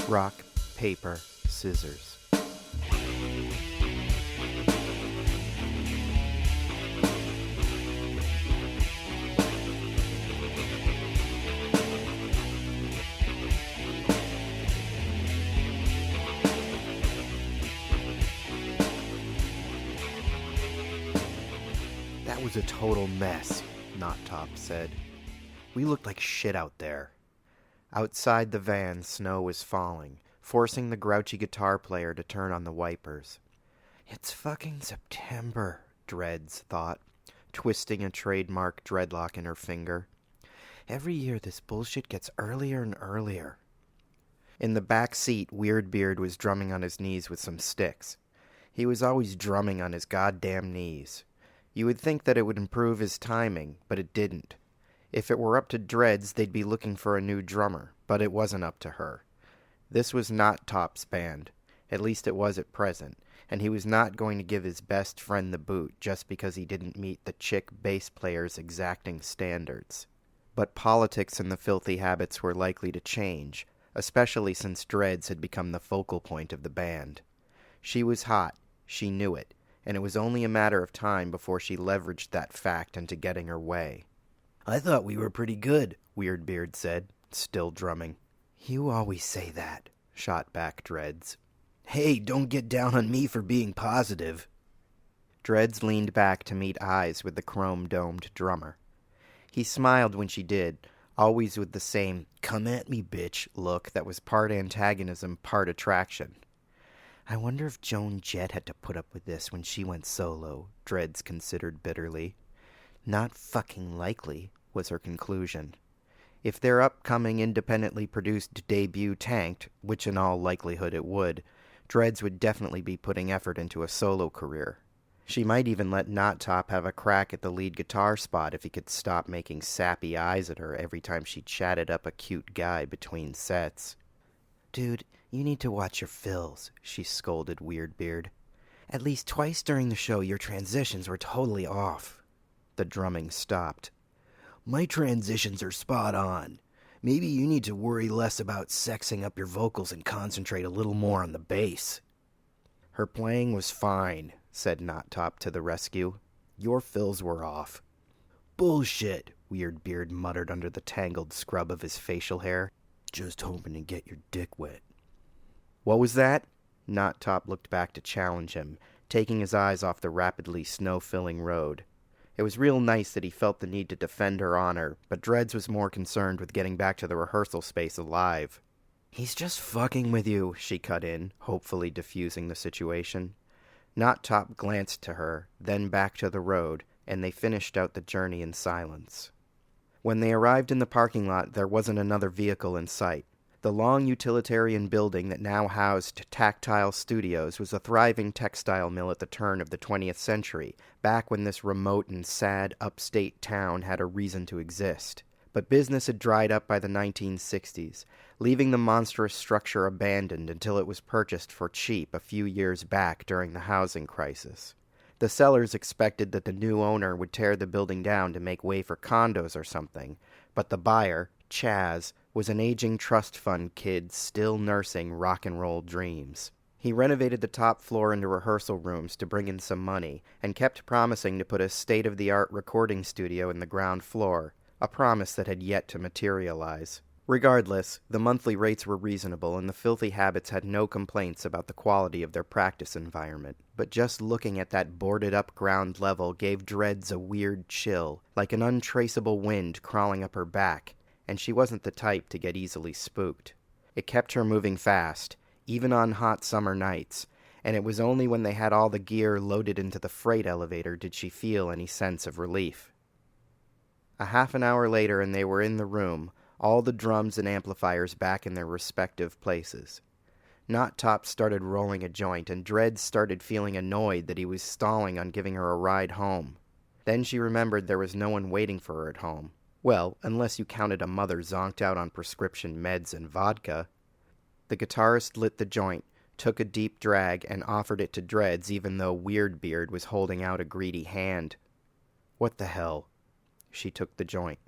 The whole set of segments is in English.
Rock, paper, scissors. That was a total mess, Not Top said. We looked like shit out there. Outside the van, snow was falling, forcing the grouchy guitar player to turn on the wipers. It's fucking September, Dreads thought, twisting a trademark dreadlock in her finger. Every year this bullshit gets earlier and earlier. In the back seat, Weirdbeard was drumming on his knees with some sticks. He was always drumming on his goddamn knees. You would think that it would improve his timing, but it didn't. If it were up to Dreads, they'd be looking for a new drummer, but it wasn't up to her. This was not Top's band, at least it was at present, and he was not going to give his best friend the boot just because he didn't meet the chick bass player's exacting standards. But politics and the filthy habits were likely to change, especially since Dreads had become the focal point of the band. She was hot, she knew it, and it was only a matter of time before she leveraged that fact into getting her way. I thought we were pretty good, Weirdbeard said, still drumming. You always say that, shot back Dreads. Hey, don't get down on me for being positive. Dreads leaned back to meet eyes with the chrome-domed drummer. He smiled when she did, always with the same come at me bitch look that was part antagonism, part attraction. I wonder if Joan Jett had to put up with this when she went solo, Dreads considered bitterly. Not fucking likely, was her conclusion. If their upcoming independently produced debut tanked, which in all likelihood it would, Dreads would definitely be putting effort into a solo career. She might even let Not Top have a crack at the lead guitar spot if he could stop making sappy eyes at her every time she chatted up a cute guy between sets. Dude, you need to watch your fills, she scolded Weirdbeard. At least twice during the show your transitions were totally off. The drumming stopped. My transitions are spot on. Maybe you need to worry less about sexing up your vocals and concentrate a little more on the bass. Her playing was fine, said Not Top to the rescue. Your fills were off. Bullshit, Weirdbeard muttered under the tangled scrub of his facial hair. Just hoping to get your dick wet. What was that? Not Top looked back to challenge him, taking his eyes off the rapidly snow-filling road. It was real nice that he felt the need to defend her honor, but Dreads was more concerned with getting back to the rehearsal space alive. He's just fucking with you, she cut in, hopefully diffusing the situation. Not Top glanced to her, then back to the road, and they finished out the journey in silence. When they arrived in the parking lot, there wasn't another vehicle in sight. The long utilitarian building that now housed Tactile Studios was a thriving textile mill at the turn of the 20th century, back when this remote and sad upstate town had a reason to exist. But business had dried up by the 1960s, leaving the monstrous structure abandoned until it was purchased for cheap a few years back during the housing crisis. The sellers expected that the new owner would tear the building down to make way for condos or something, but the buyer, Chaz, was an aging trust fund kid still nursing rock and roll dreams. He renovated the top floor into rehearsal rooms to bring in some money, and kept promising to put a state-of-the-art recording studio in the ground floor, a promise that had yet to materialize. Regardless, the monthly rates were reasonable, and the Filthy Habits had no complaints about the quality of their practice environment. But just looking at that boarded-up ground level gave Dreads a weird chill, like an untraceable wind crawling up her back, and she wasn't the type to get easily spooked. It kept her moving fast, even on hot summer nights, and it was only when they had all the gear loaded into the freight elevator did she feel any sense of relief. A half an hour later and they were in the room, all the drums and amplifiers back in their respective places. Not Top started rolling a joint, and Dreads started feeling annoyed that he was stalling on giving her a ride home. Then she remembered there was no one waiting for her at home. Well, unless you counted a mother zonked out on prescription meds and vodka. The guitarist lit the joint, took a deep drag, and offered it to Dreads even though Weirdbeard was holding out a greedy hand. What the hell? She took the joint.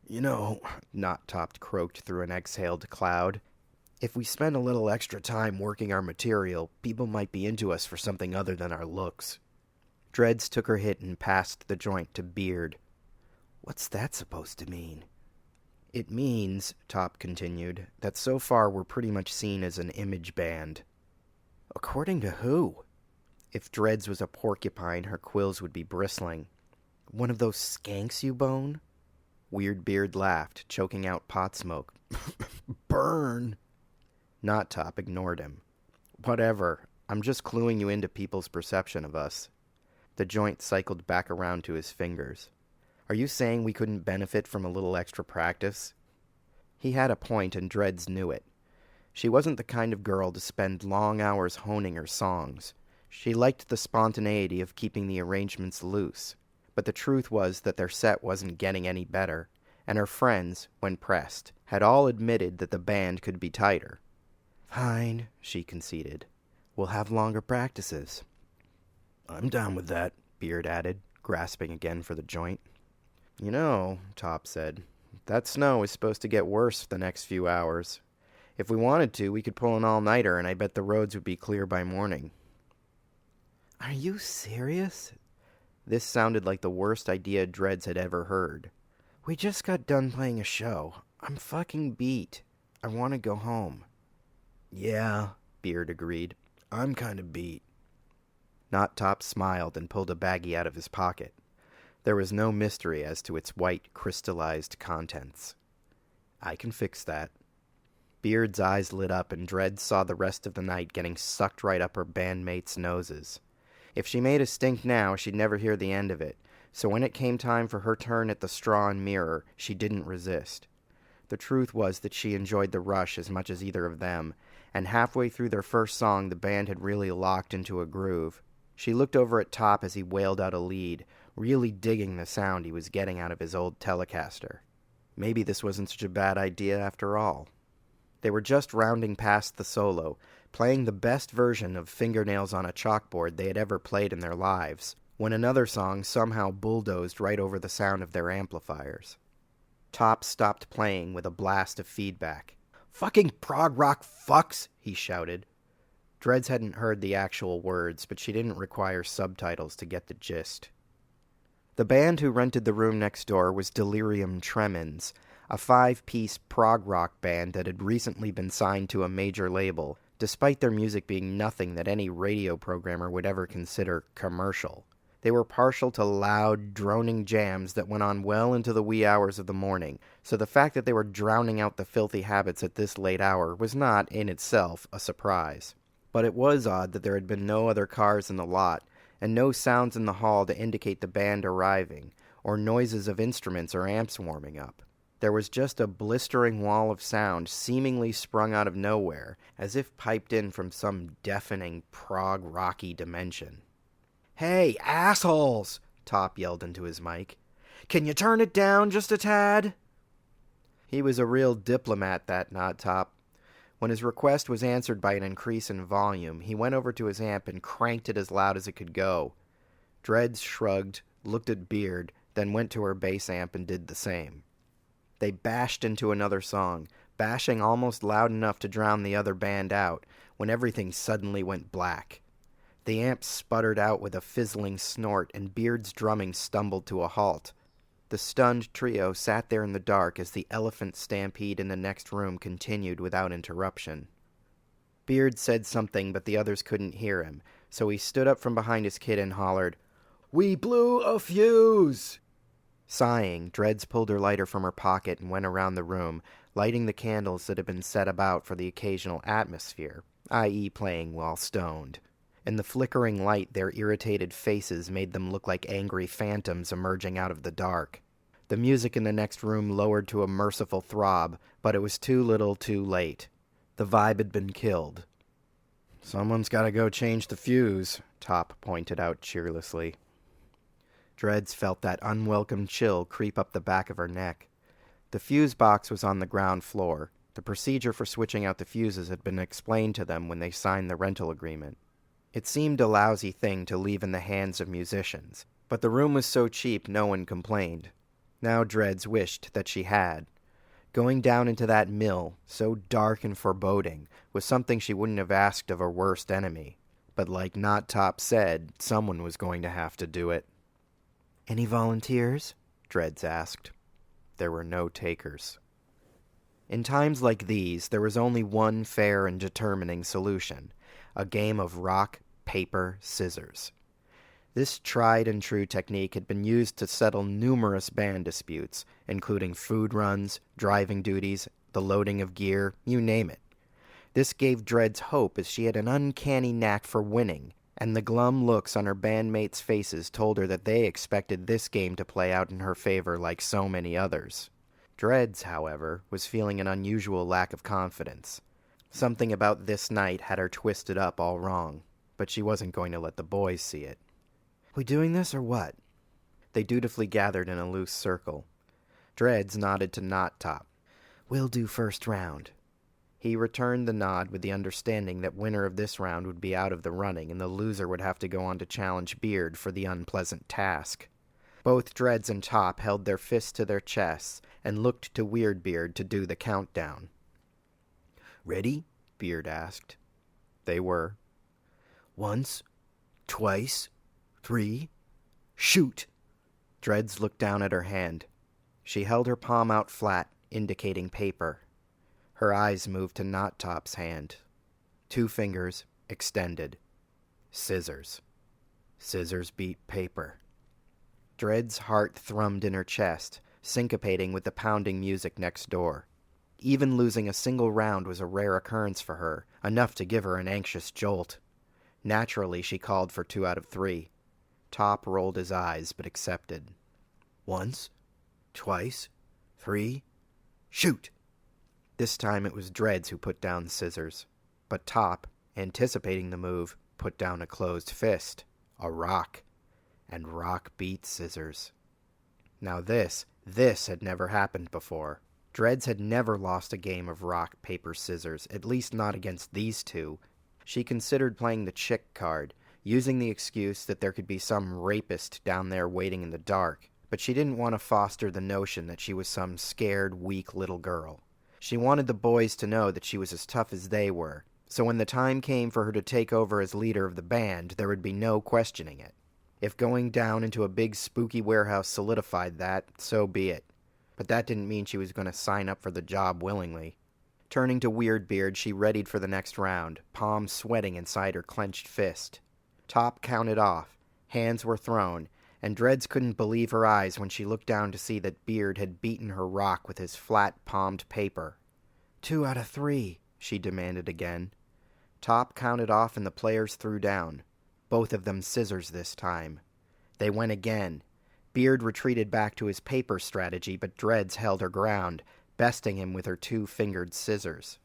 You know, Not Top croaked through an exhaled cloud, If we spend a little extra time working our material, people might be into us for something other than our looks. Dreads took her hit and passed the joint to Beard. What's that supposed to mean? It means, Top continued, that so far we're pretty much seen as an image band. According to who? If Dreads was a porcupine, her quills would be bristling. One of those skanks you bone? Weird Beard laughed, choking out pot smoke. Burn! Not Top ignored him. Whatever. I'm just cluing you into people's perception of us. The joint cycled back around to his fingers. Are you saying we couldn't benefit from a little extra practice? He had a point, and Dreads knew it. She wasn't the kind of girl to spend long hours honing her songs. She liked the spontaneity of keeping the arrangements loose. But the truth was that their set wasn't getting any better, and her friends, when pressed, had all admitted that the band could be tighter. Fine, she conceded. We'll have longer practices. I'm down with that, Beard added, grasping again for the joint. You know, Top said, that snow is supposed to get worse the next few hours. If we wanted to, we could pull an all-nighter, and I bet the roads would be clear by morning. Are you serious? This sounded like the worst idea Dreads had ever heard. We just got done playing a show. I'm fucking beat. I want to go home. Yeah, Beard agreed. I'm kind of beat. Not Top smiled and pulled a baggie out of his pocket. There was no mystery as to its white, crystallized contents. I can fix that. Beard's eyes lit up, and Dreads saw the rest of the night getting sucked right up her bandmates' noses. If she made a stink now, she'd never hear the end of it, so when it came time for her turn at the straw and mirror, she didn't resist. The truth was that she enjoyed the rush as much as either of them, and halfway through their first song the band had really locked into a groove. She looked over at Top as he wailed out a lead, really digging the sound he was getting out of his old Telecaster. Maybe this wasn't such a bad idea after all. They were just rounding past the solo, playing the best version of Fingernails on a Chalkboard they had ever played in their lives, when another song somehow bulldozed right over the sound of their amplifiers. Top stopped playing with a blast of feedback. "Fucking prog rock fucks!" he shouted. Dreads hadn't heard the actual words, but she didn't require subtitles to get the gist. The band who rented the room next door was Delirium Tremens, a 5-piece prog rock band that had recently been signed to a major label, despite their music being nothing that any radio programmer would ever consider commercial. They were partial to loud, droning jams that went on well into the wee hours of the morning, so the fact that they were drowning out the filthy habits at this late hour was not, in itself, a surprise. But it was odd that there had been no other cars in the lot, and no sounds in the hall to indicate the band arriving, or noises of instruments or amps warming up. There was just a blistering wall of sound seemingly sprung out of nowhere, as if piped in from some deafening prog rocky dimension. "Hey, assholes!" Top yelled into his mic. "Can you turn it down just a tad?" He was a real diplomat, that Not Top. When his request was answered by an increase in volume, he went over to his amp and cranked it as loud as it could go. Dreads shrugged, looked at Beard, then went to her bass amp and did the same. They bashed into another song, bashing almost loud enough to drown the other band out, when everything suddenly went black. The amp sputtered out with a fizzling snort, and Beard's drumming stumbled to a halt. The stunned trio sat there in the dark as the elephant stampede in the next room continued without interruption. Beard said something, but the others couldn't hear him, so he stood up from behind his kit and hollered, "We blew a fuse!" Sighing, Dreads pulled her lighter from her pocket and went around the room, lighting the candles that had been set about for the occasional atmosphere, i.e. playing while stoned. In the flickering light, their irritated faces made them look like angry phantoms emerging out of the dark. The music in the next room lowered to a merciful throb, but it was too little too late. The vibe had been killed. "Someone's got to go change the fuse," Top pointed out cheerlessly. Dreads felt that unwelcome chill creep up the back of her neck. The fuse box was on the ground floor. The procedure for switching out the fuses had been explained to them when they signed the rental agreement. It seemed a lousy thing to leave in the hands of musicians, but the room was so cheap no one complained. Now Dreads wished that she had. Going down into that mill, so dark and foreboding, was something she wouldn't have asked of her worst enemy. But like Not Top said, someone was going to have to do it. "Any volunteers?" Dreads asked. There were no takers. In times like these, there was only one fair and determining solution: a game of rock, paper, scissors. This tried-and-true technique had been used to settle numerous band disputes, including food runs, driving duties, the loading of gear, you name it. This gave Dreads hope, as she had an uncanny knack for winning, and the glum looks on her bandmates' faces told her that they expected this game to play out in her favor like so many others. Dreads, however, was feeling an unusual lack of confidence. Something about this night had her twisted up all wrong, but she wasn't going to let the boys see it. "We doing this or what?" They dutifully gathered in a loose circle. Dreads nodded to Not Top. "We'll do first round." He returned the nod with the understanding that winner of this round would be out of the running and the loser would have to go on to challenge Beard for the unpleasant task. Both Dreads and Top held their fists to their chests and looked to Weirdbeard to do the countdown. "Ready?" Beard asked. They were. "Once, twice, 3, shoot!" Dreads looked down at her hand. She held her palm out flat, indicating paper. Her eyes moved to Not Top's hand. 2 fingers, extended. Scissors. Scissors beat paper. Dread's heart thrummed in her chest, syncopating with the pounding music next door. Even losing a single round was a rare occurrence for her, enough to give her an anxious jolt. Naturally, she called for 2 out of 3. Top rolled his eyes, but accepted. "Once, twice, 3, shoot!" This time it was Dreads who put down scissors. But Top, anticipating the move, put down a closed fist, a rock. And rock beat scissors. Now this had never happened before. Dreads had never lost a game of rock, paper, scissors, at least not against these two. She considered playing the chick card, using the excuse that there could be some rapist down there waiting in the dark, but she didn't want to foster the notion that she was some scared, weak little girl. She wanted the boys to know that she was as tough as they were, so when the time came for her to take over as leader of the band, there would be no questioning it. If going down into a big spooky warehouse solidified that, so be it. But that didn't mean she was going to sign up for the job willingly. Turning to Weirdbeard, she readied for the next round, palms sweating inside her clenched fist. Top counted off, hands were thrown, and Dreads couldn't believe her eyes when she looked down to see that Beard had beaten her rock with his flat-palmed paper. 2 out of 3, she demanded again. Top counted off and the players threw down. Both of them scissors this time. They went again. Beard retreated back to his paper strategy, but Dreads held her ground, besting him with her 2-fingered scissors.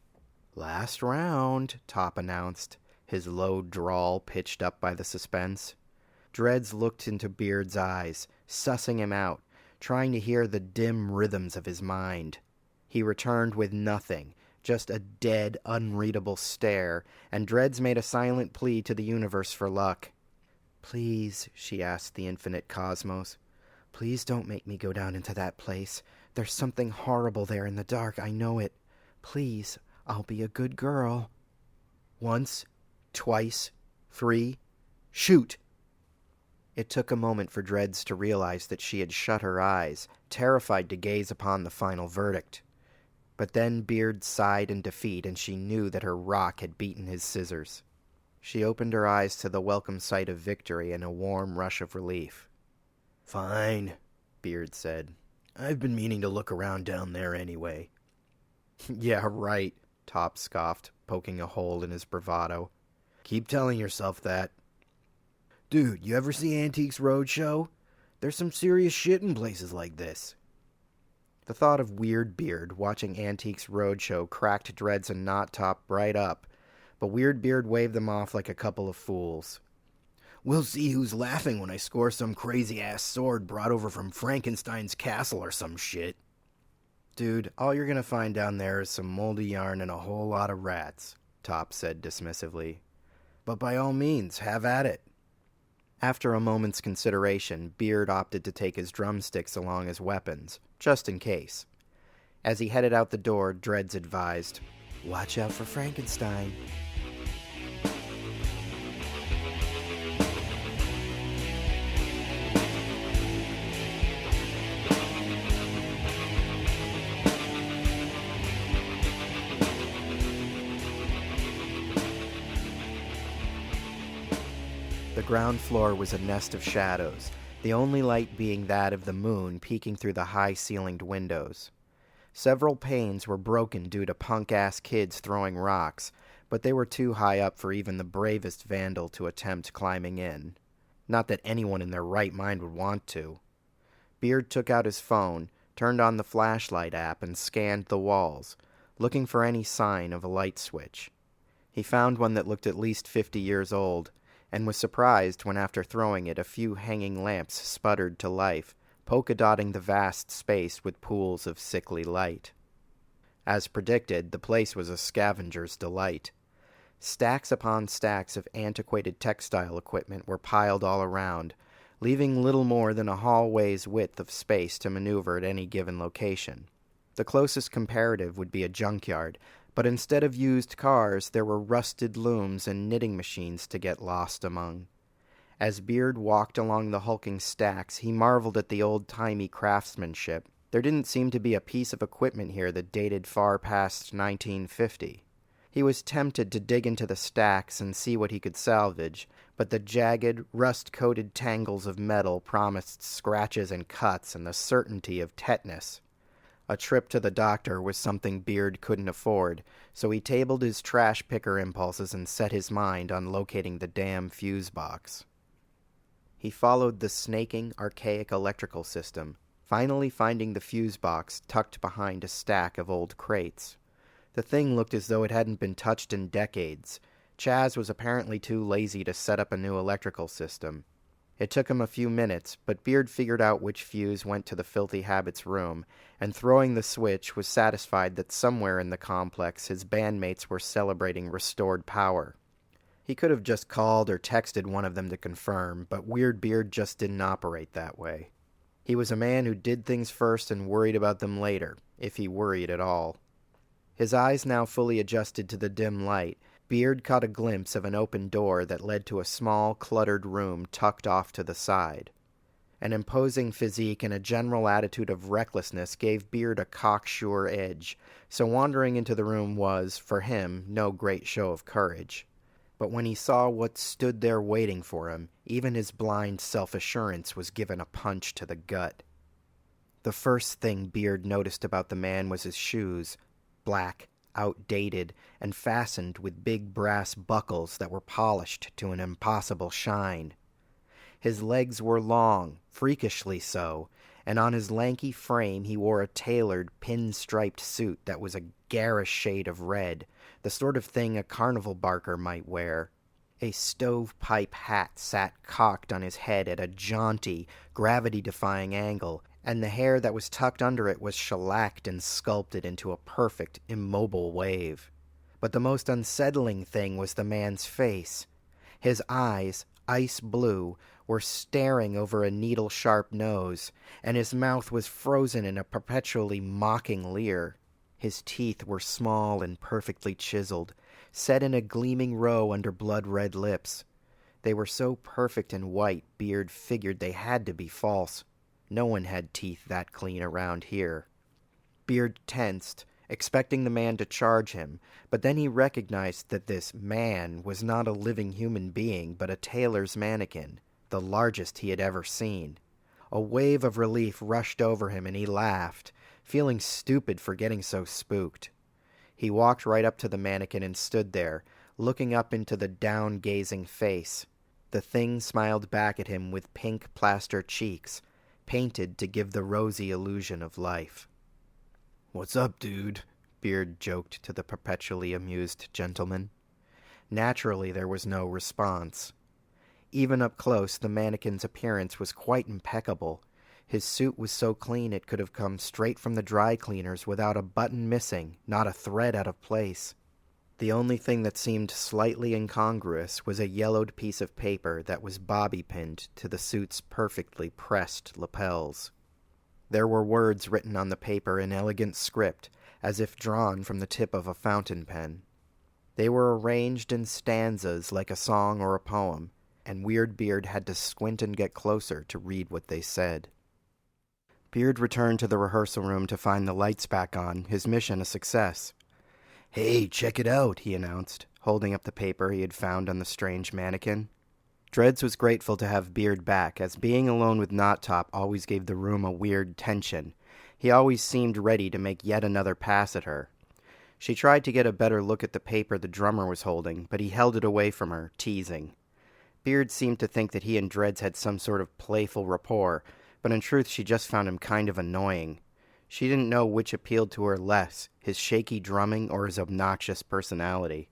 "Last round," Top announced, his low drawl pitched up by the suspense. Dreads looked into Beard's eyes, sussing him out, trying to hear the dim rhythms of his mind. He returned with nothing, just a dead, unreadable stare, and Dreads made a silent plea to the universe for luck. "Please," she asked the infinite cosmos, "please don't make me go down into that place. There's something horrible there in the dark, I know it. Please, I'll be a good girl." "Once, twice, 3, shoot!" It took a moment for Dreads to realize that she had shut her eyes, terrified to gaze upon the final verdict. But then Beard sighed in defeat, and she knew that her rock had beaten his scissors. She opened her eyes to the welcome sight of victory and a warm rush of relief. "Fine," Beard said. "I've been meaning to look around down there anyway." "Yeah, right," Top scoffed, poking a hole in his bravado. "Keep telling yourself that." "Dude, you ever see Antiques Roadshow? There's some serious shit in places like this." The thought of Weirdbeard watching Antiques Roadshow cracked Dreads and Not Top right up, but Weirdbeard waved them off like a couple of fools. "We'll see who's laughing when I score some crazy-ass sword brought over from Frankenstein's castle or some shit." "Dude, all you're gonna find down there is some moldy yarn and a whole lot of rats," Top said dismissively. "But by all means, have at it." After a moment's consideration, Beard opted to take his drumsticks along as weapons, just in case. As he headed out the door, Dreads advised, "Watch out for Frankenstein." The ground floor was a nest of shadows, the only light being that of the moon peeking through the high-ceilinged windows. Several panes were broken due to punk-ass kids throwing rocks, but they were too high up for even the bravest vandal to attempt climbing in. Not that anyone in their right mind would want to. Beard took out his phone, turned on the flashlight app, and scanned the walls, looking for any sign of a light switch. He found one that looked at least 50 years old, and was surprised when after throwing it a few hanging lamps sputtered to life, polka-dotting the vast space with pools of sickly light. As predicted, the place was a scavenger's delight. Stacks upon stacks of antiquated textile equipment were piled all around, leaving little more than a hallway's width of space to maneuver at any given location. The closest comparative would be a junkyard, but instead of used cars, there were rusted looms and knitting machines to get lost among. As Beard walked along the hulking stacks, he marveled at the old-timey craftsmanship. There didn't seem to be a piece of equipment here that dated far past 1950. He was tempted to dig into the stacks and see what he could salvage, but the jagged, rust-coated tangles of metal promised scratches and cuts and the certainty of tetanus. A trip to the doctor was something Beard couldn't afford, so he tabled his trash picker impulses and set his mind on locating the damn fuse box. He followed the snaking, archaic electrical system, finally finding the fuse box tucked behind a stack of old crates. The thing looked as though it hadn't been touched in decades. Chaz was apparently too lazy to set up a new electrical system. It took him a few minutes, but Beard figured out which fuse went to the Filthy Habits room, and throwing the switch was satisfied that somewhere in the complex his bandmates were celebrating restored power. He could have just called or texted one of them to confirm, but Weird Beard just didn't operate that way. He was a man who did things first and worried about them later, if he worried at all. His eyes now fully adjusted to the dim light, Beard caught a glimpse of an open door that led to a small, cluttered room tucked off to the side. An imposing physique and a general attitude of recklessness gave Beard a cocksure edge, so wandering into the room was, for him, no great show of courage. But when he saw what stood there waiting for him, even his blind self-assurance was given a punch to the gut. The first thing Beard noticed about the man was his shoes, black, outdated, and fastened with big brass buckles that were polished to an impossible shine. His legs were long, freakishly so, and on his lanky frame he wore a tailored, pin-striped suit that was a garish shade of red, the sort of thing a carnival barker might wear. A stovepipe hat sat cocked on his head at a jaunty, gravity-defying angle, and the hair that was tucked under it was shellacked and sculpted into a perfect, immobile wave. But the most unsettling thing was the man's face. His eyes, ice blue, were staring over a needle-sharp nose, and his mouth was frozen in a perpetually mocking leer. His teeth were small and perfectly chiseled, set in a gleaming row under blood-red lips. They were so perfect and white, Beard figured they had to be false. No one had teeth that clean around here. Beard tensed, expecting the man to charge him, but then he recognized that this man was not a living human being, but a tailor's mannequin, the largest he had ever seen. A wave of relief rushed over him, and he laughed, feeling stupid for getting so spooked. He walked right up to the mannequin and stood there, looking up into the down-gazing face. The thing smiled back at him with pink plaster cheeks, painted to give the rosy illusion of life. "What's up, dude?" Beard joked to the perpetually amused gentleman. Naturally, there was no response. Even up close, the mannequin's appearance was quite impeccable. His suit was so clean it could have come straight from the dry cleaners without a button missing, not a thread out of place. The only thing that seemed slightly incongruous was a yellowed piece of paper that was bobby-pinned to the suit's perfectly pressed lapels. There were words written on the paper in elegant script, as if drawn from the tip of a fountain pen. They were arranged in stanzas like a song or a poem, and Weird Beard had to squint and get closer to read what they said. Beard returned to the rehearsal room to find the lights back on, his mission a success. "Hey, check it out," he announced, holding up the paper he had found on the strange mannequin. Dreads was grateful to have Beard back, as being alone with Knot Top always gave the room a weird tension. He always seemed ready to make yet another pass at her. She tried to get a better look at the paper the drummer was holding, but he held it away from her, teasing. Beard seemed to think that he and Dreads had some sort of playful rapport, but in truth she just found him kind of annoying. She didn't know which appealed to her less, his shaky drumming or his obnoxious personality.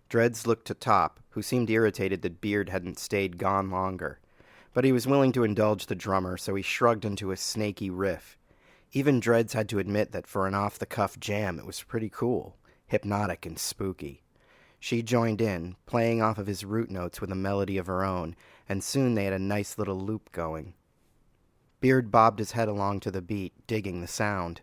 Dreads looked to Top, who seemed irritated that Beard hadn't stayed gone longer. But he was willing to indulge the drummer, so he shrugged into a snaky riff. Even Dreads had to admit that for an off-the-cuff jam it was pretty cool, hypnotic and spooky. She joined in, playing off of his root notes with a melody of her own, and soon they had a nice little loop going. Beard bobbed his head along to the beat, digging the sound.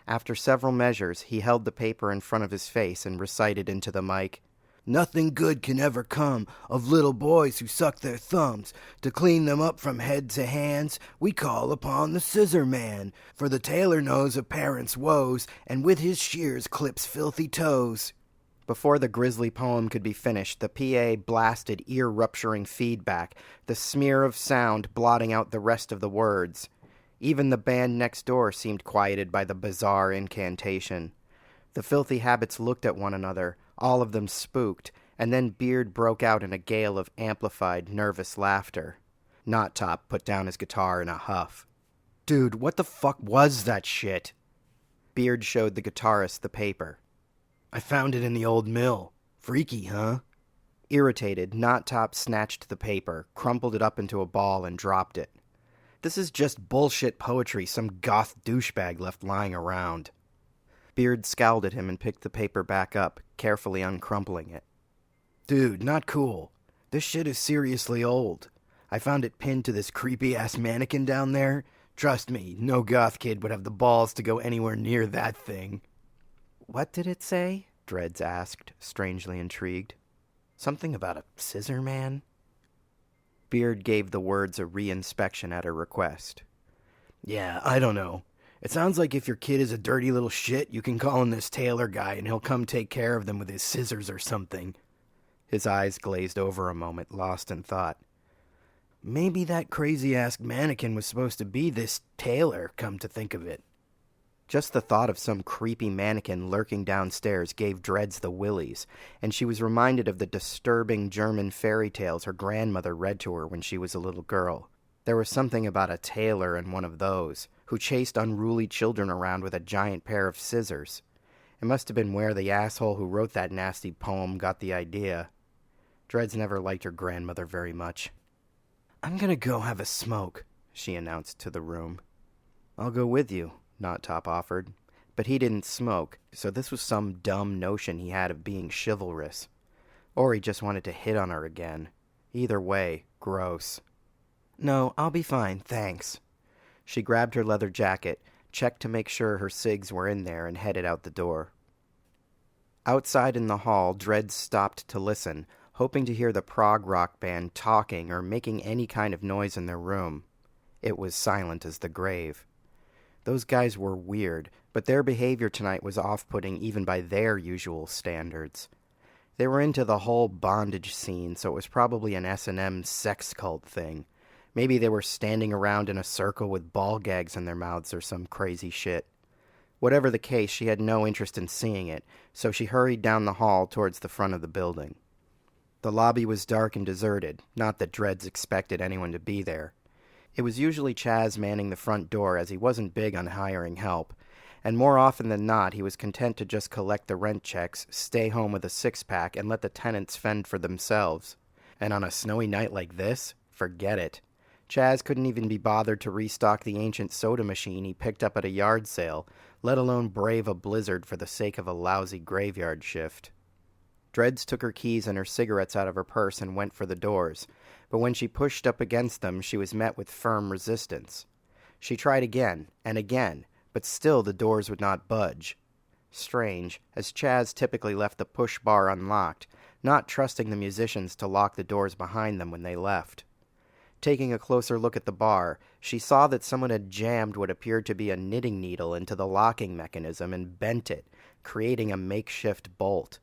After several measures, he held the paper in front of his face and recited into the mic, "Nothing good can ever come of little boys who suck their thumbs. To clean them up from head to hands, we call upon the scissor man. For the tailor knows a parent's woes, and with his shears clips filthy toes." Before the grisly poem could be finished, the PA blasted ear-rupturing feedback, the smear of sound blotting out the rest of the words. Even the band next door seemed quieted by the bizarre incantation. The filthy habits looked at one another, all of them spooked, and then Beard broke out in a gale of amplified, nervous laughter. Knot Top put down his guitar in a huff. "Dude, what the fuck was that shit?" Beard showed the guitarist the paper. "I found it in the old mill. Freaky, huh?" Irritated, Knot Top snatched the paper, crumpled it up into a ball, and dropped it. "This is just bullshit poetry some goth douchebag left lying around." Beard scowled at him and picked the paper back up, carefully uncrumpling it. "Dude, not cool. This shit is seriously old. I found it pinned to this creepy-ass mannequin down there. Trust me, no goth kid would have the balls to go anywhere near that thing." "What did it say?" Dreads asked, strangely intrigued. "Something about a scissor man?" Beard gave the words a re-inspection at her request. "Yeah, I don't know. It sounds like if your kid is a dirty little shit, you can call in this tailor guy and he'll come take care of them with his scissors or something." His eyes glazed over a moment, lost in thought. "Maybe that crazy-ass mannequin was supposed to be this tailor, come to think of it." Just the thought of some creepy mannequin lurking downstairs gave Dreads the willies, and she was reminded of the disturbing German fairy tales her grandmother read to her when she was a little girl. There was something about a tailor in one of those, who chased unruly children around with a giant pair of scissors. It must have been where the asshole who wrote that nasty poem got the idea. Dreads never liked her grandmother very much. "I'm gonna go have a smoke," she announced to the room. "I'll go with you," Knot Top offered. But he didn't smoke, so this was some dumb notion he had of being chivalrous. Or he just wanted to hit on her again. Either way, gross. "No, I'll be fine, thanks." She grabbed her leather jacket, checked to make sure her cigs were in there, and headed out the door. Outside in the hall, Dreads stopped to listen, hoping to hear the prog rock band talking or making any kind of noise in their room. It was silent as the grave. Those guys were weird, but their behavior tonight was off-putting even by their usual standards. They were into the whole bondage scene, so it was probably an S&M sex cult thing. Maybe they were standing around in a circle with ball gags in their mouths or some crazy shit. Whatever the case, she had no interest in seeing it, so she hurried down the hall towards the front of the building. The lobby was dark and deserted, not that Dreads expected anyone to be there. It was usually Chaz manning the front door, as he wasn't big on hiring help, and more often than not he was content to just collect the rent checks, stay home with a six-pack, and let the tenants fend for themselves. And on a snowy night like this, forget it. Chaz couldn't even be bothered to restock the ancient soda machine he picked up at a yard sale, let alone brave a blizzard for the sake of a lousy graveyard shift. Dreads took her keys and her cigarettes out of her purse and went for the doors, but when she pushed up against them, she was met with firm resistance. She tried again and again, but still the doors would not budge. Strange, as Chaz typically left the push bar unlocked, not trusting the musicians to lock the doors behind them when they left. Taking a closer look at the bar, she saw that someone had jammed what appeared to be a knitting needle into the locking mechanism and bent it, creating a makeshift bolt.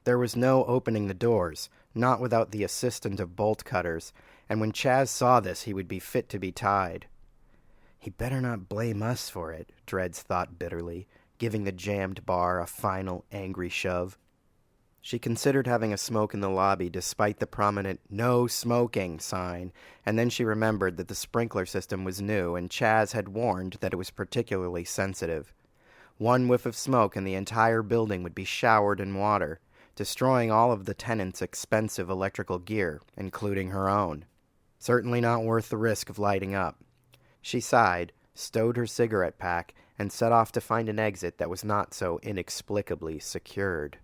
There was no opening the doors, not without the assistance of bolt cutters, and when Chaz saw this, he would be fit to be tied. He better not blame us for it, Dreads thought bitterly, giving the jammed bar a final angry shove. She considered having a smoke in the lobby despite the prominent "No Smoking" sign, and then she remembered that the sprinkler system was new and Chaz had warned that it was particularly sensitive. One whiff of smoke and the entire building would be showered in water, destroying all of the tenants' expensive electrical gear, including her own. Certainly not worth the risk of lighting up. She sighed, stowed her cigarette pack, and set off to find an exit that was not so inexplicably secured.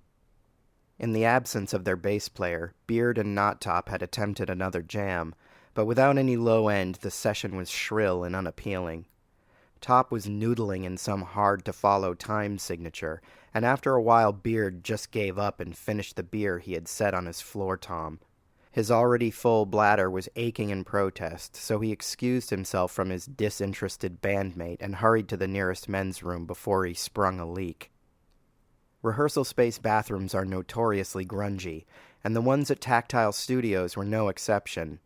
In the absence of their bass player, Beard and Knot Top had attempted another jam, but without any low end, the session was shrill and unappealing. Top was noodling in some hard-to-follow time signature, and after a while Beard just gave up and finished the beer he had set on his floor tom. His already full bladder was aching in protest, so he excused himself from his disinterested bandmate and hurried to the nearest men's room before he sprung a leak. Rehearsal space bathrooms are notoriously grungy, and the ones at Tactile Studios were no exception.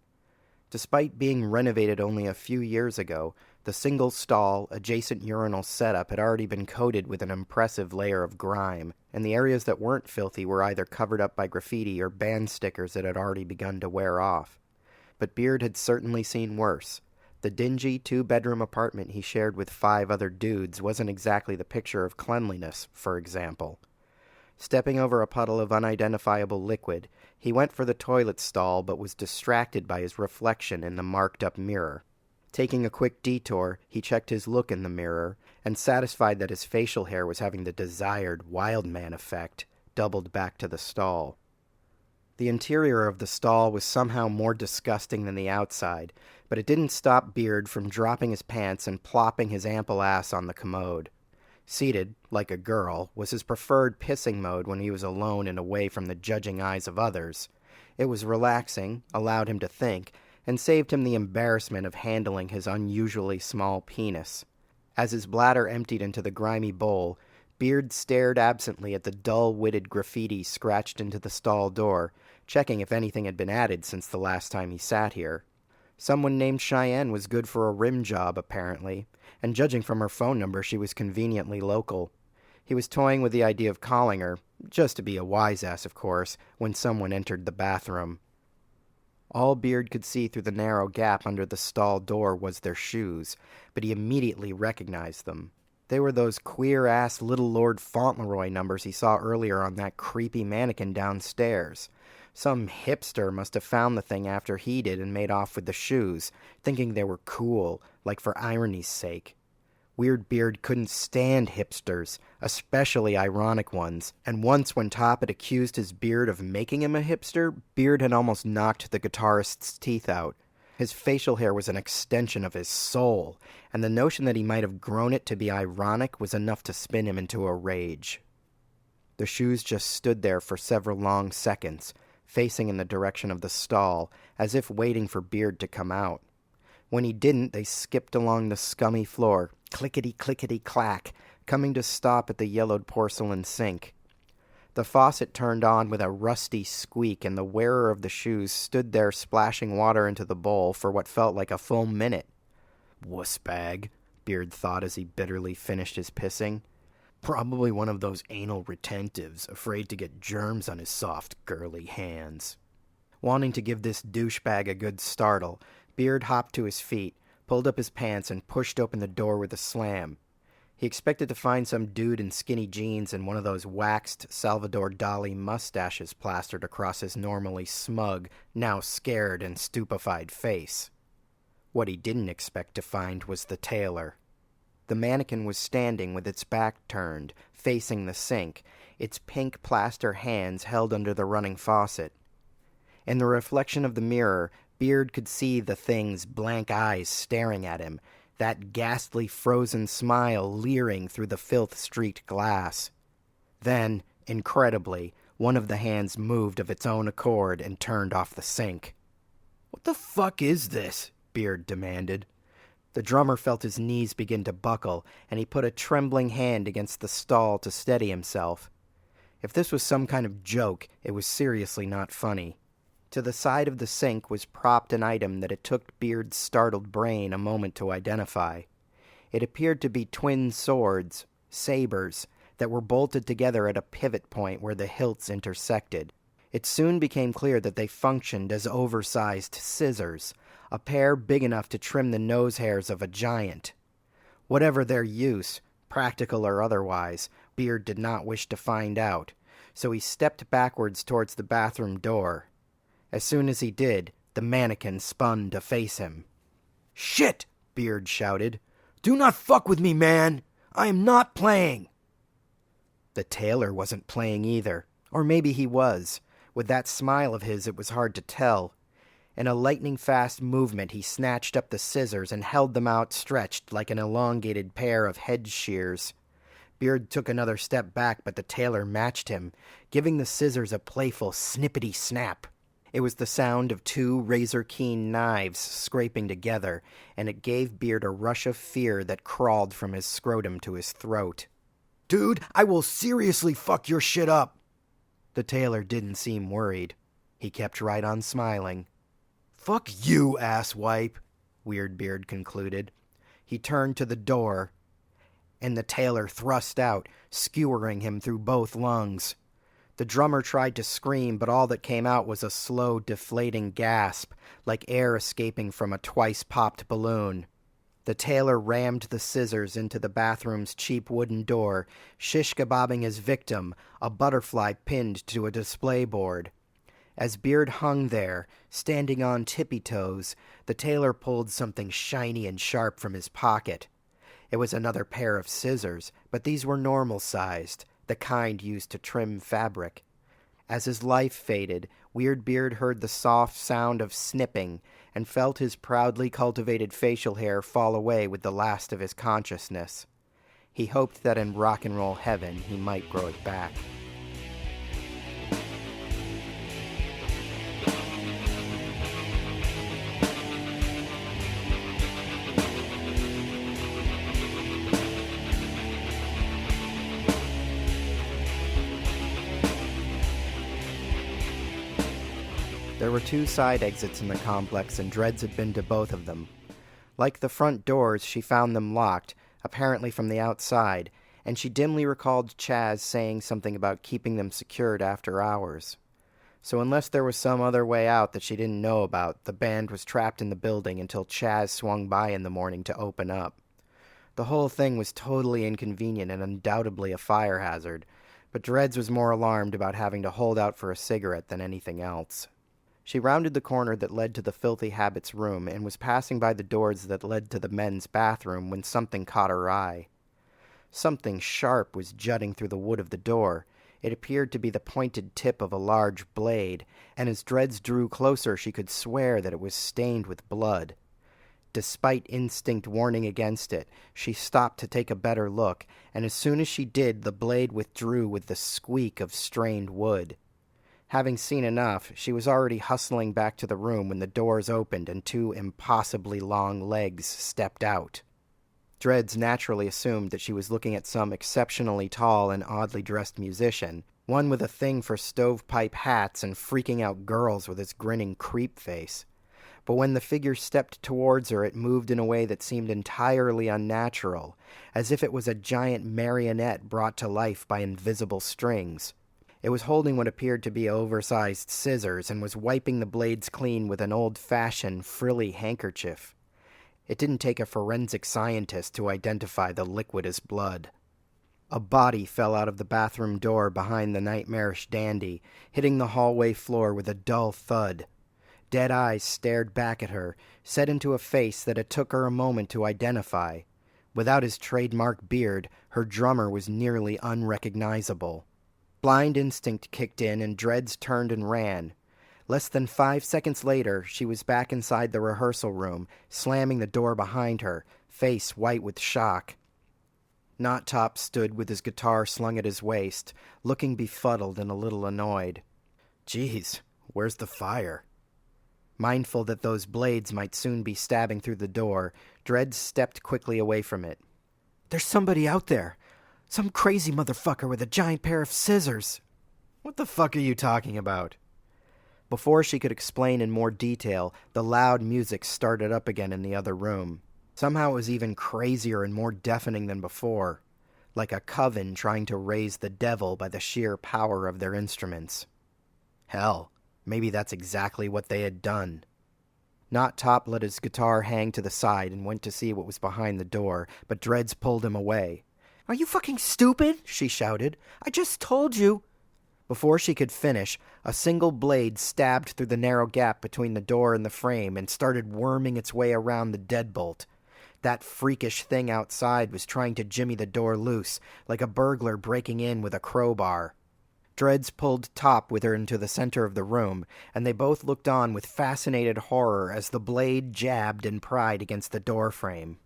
Despite being renovated only a few years ago, the single-stall, adjacent urinal setup had already been coated with an impressive layer of grime, and the areas that weren't filthy were either covered up by graffiti or band stickers that had already begun to wear off. But Beard had certainly seen worse. The dingy two-bedroom apartment he shared with 5 other dudes wasn't exactly the picture of cleanliness, for example. Stepping over a puddle of unidentifiable liquid, he went for the toilet stall but was distracted by his reflection in the marked-up mirror. Taking a quick detour, he checked his look in the mirror, and satisfied that his facial hair was having the desired wild man effect, doubled back to the stall. The interior of the stall was somehow more disgusting than the outside, but it didn't stop Beard from dropping his pants and plopping his ample ass on the commode. Seated, like a girl, was his preferred pissing mode when he was alone and away from the judging eyes of others. It was relaxing, allowed him to think, and saved him the embarrassment of handling his unusually small penis. As his bladder emptied into the grimy bowl, Beard stared absently at the dull-witted graffiti scratched into the stall door, checking if anything had been added since the last time he sat here. Someone named Cheyenne was good for a rim job, apparently, and judging from her phone number, she was conveniently local. He was toying with the idea of calling her, just to be a wise-ass, of course, when someone entered the bathroom. All Beard could see through the narrow gap under the stall door was their shoes, but he immediately recognized them. They were those queer-ass Little Lord Fauntleroy numbers he saw earlier on that creepy mannequin downstairs. Some hipster must have found the thing after he did and made off with the shoes, thinking they were cool, like for irony's sake. Weird Beard couldn't stand hipsters, especially ironic ones, and once when Top had accused his beard of making him a hipster, Beard had almost knocked the guitarist's teeth out. His facial hair was an extension of his soul, and the notion that he might have grown it to be ironic was enough to spin him into a rage. The shoes just stood there for several long seconds, facing in the direction of the stall, as if waiting for Beard to come out. When he didn't, they skipped along the scummy floor, clickety-clickety-clack, coming to stop at the yellowed porcelain sink. The faucet turned on with a rusty squeak, and the wearer of the shoes stood there splashing water into the bowl for what felt like a full minute. "Wussbag," Beard thought as he bitterly finished his pissing. "Probably one of those anal retentives, afraid to get germs on his soft, girly hands." Wanting to give this douchebag a good startle, Beard hopped to his feet, pulled up his pants, and pushed open the door with a slam. He expected to find some dude in skinny jeans and one of those waxed Salvador Dali mustaches plastered across his normally smug, now scared and stupefied face. What he didn't expect to find was the tailor. The mannequin was standing with its back turned, facing the sink, its pink plaster hands held under the running faucet. In the reflection of the mirror, Beard could see the thing's blank eyes staring at him, that ghastly frozen smile leering through the filth-streaked glass. Then, incredibly, one of the hands moved of its own accord and turned off the sink. "What the fuck is this?" Beard demanded. The drummer felt his knees begin to buckle, and he put a trembling hand against the stall to steady himself. If this was some kind of joke, it was seriously not funny. To the side of the sink was propped an item that it took Beard's startled brain a moment to identify. It appeared to be twin swords, sabers, that were bolted together at a pivot point where the hilts intersected. It soon became clear that they functioned as oversized scissors, a pair big enough to trim the nose hairs of a giant. Whatever their use, practical or otherwise, Beard did not wish to find out, so he stepped backwards towards the bathroom door. As soon as he did, the mannequin spun to face him. "Shit!" Beard shouted. "Do not fuck with me, man! I am not playing!" The tailor wasn't playing either, or maybe he was. With that smile of his, it was hard to tell. In a lightning-fast movement, he snatched up the scissors and held them outstretched like an elongated pair of hedge shears. Beard took another step back, but the tailor matched him, giving the scissors a playful snippety-snap. It was the sound of two razor-keen knives scraping together, and it gave Beard a rush of fear that crawled from his scrotum to his throat. "Dude, I will seriously fuck your shit up!" The tailor didn't seem worried. He kept right on smiling. "Fuck you, asswipe," Weird Beard concluded. He turned to the door, and the tailor thrust out, skewering him through both lungs. The drummer tried to scream, but all that came out was a slow, deflating gasp, like air escaping from a twice-popped balloon. The tailor rammed the scissors into the bathroom's cheap wooden door, shish-kebabbing his victim, a butterfly pinned to a display board. As Beard hung there, standing on tippy-toes, the tailor pulled something shiny and sharp from his pocket. It was another pair of scissors, but these were normal-sized, the kind used to trim fabric. As his life faded, Weird Beard heard the soft sound of snipping and felt his proudly cultivated facial hair fall away with the last of his consciousness. He hoped that in rock and roll heaven he might grow it back. There were two side exits in the complex, and Dreads had been to both of them. Like the front doors, she found them locked, apparently from the outside, and she dimly recalled Chaz saying something about keeping them secured after hours. So unless there was some other way out that she didn't know about, the band was trapped in the building until Chaz swung by in the morning to open up. The whole thing was totally inconvenient and undoubtedly a fire hazard, but Dreads was more alarmed about having to hold out for a cigarette than anything else. She rounded the corner that led to the Filthy Habits room and was passing by the doors that led to the men's bathroom when something caught her eye. Something sharp was jutting through the wood of the door. It appeared to be the pointed tip of a large blade, and as Dreads drew closer she could swear that it was stained with blood. Despite instinct warning against it, she stopped to take a better look, and as soon as she did, the blade withdrew with the squeak of strained wood. Having seen enough, she was already hustling back to the room when the doors opened and two impossibly long legs stepped out. Dreads naturally assumed that she was looking at some exceptionally tall and oddly dressed musician, one with a thing for stovepipe hats and freaking out girls with his grinning creep face. But when the figure stepped towards her, it moved in a way that seemed entirely unnatural, as if it was a giant marionette brought to life by invisible strings. It was holding what appeared to be oversized scissors and was wiping the blades clean with an old-fashioned, frilly handkerchief. It didn't take a forensic scientist to identify the liquid as blood. A body fell out of the bathroom door behind the nightmarish dandy, hitting the hallway floor with a dull thud. Dead eyes stared back at her, set into a face that it took her a moment to identify. Without his trademark beard, her drummer was nearly unrecognizable. Blind instinct kicked in, and Dreads turned and ran. Less than 5 seconds later, she was back inside the rehearsal room, slamming the door behind her, face white with shock. Not Top stood with his guitar slung at his waist, looking befuddled and a little annoyed. "Geez, where's the fire?" Mindful that those blades might soon be stabbing through the door, Dreads stepped quickly away from it. "There's somebody out there. Some crazy motherfucker with a giant pair of scissors." "What the fuck are you talking about?" Before she could explain in more detail, the loud music started up again in the other room. Somehow it was even crazier and more deafening than before, like a coven trying to raise the devil by the sheer power of their instruments. Hell, maybe that's exactly what they had done. Not Top let his guitar hang to the side and went to see what was behind the door, but Dreads pulled him away. "Are you fucking stupid?" she shouted. "I just told you." Before she could finish, a single blade stabbed through the narrow gap between the door and the frame and started worming its way around the deadbolt. That freakish thing outside was trying to jimmy the door loose, like a burglar breaking in with a crowbar. Dreads pulled Top with her into the center of the room, and they both looked on with fascinated horror as the blade jabbed and pried against the door frame.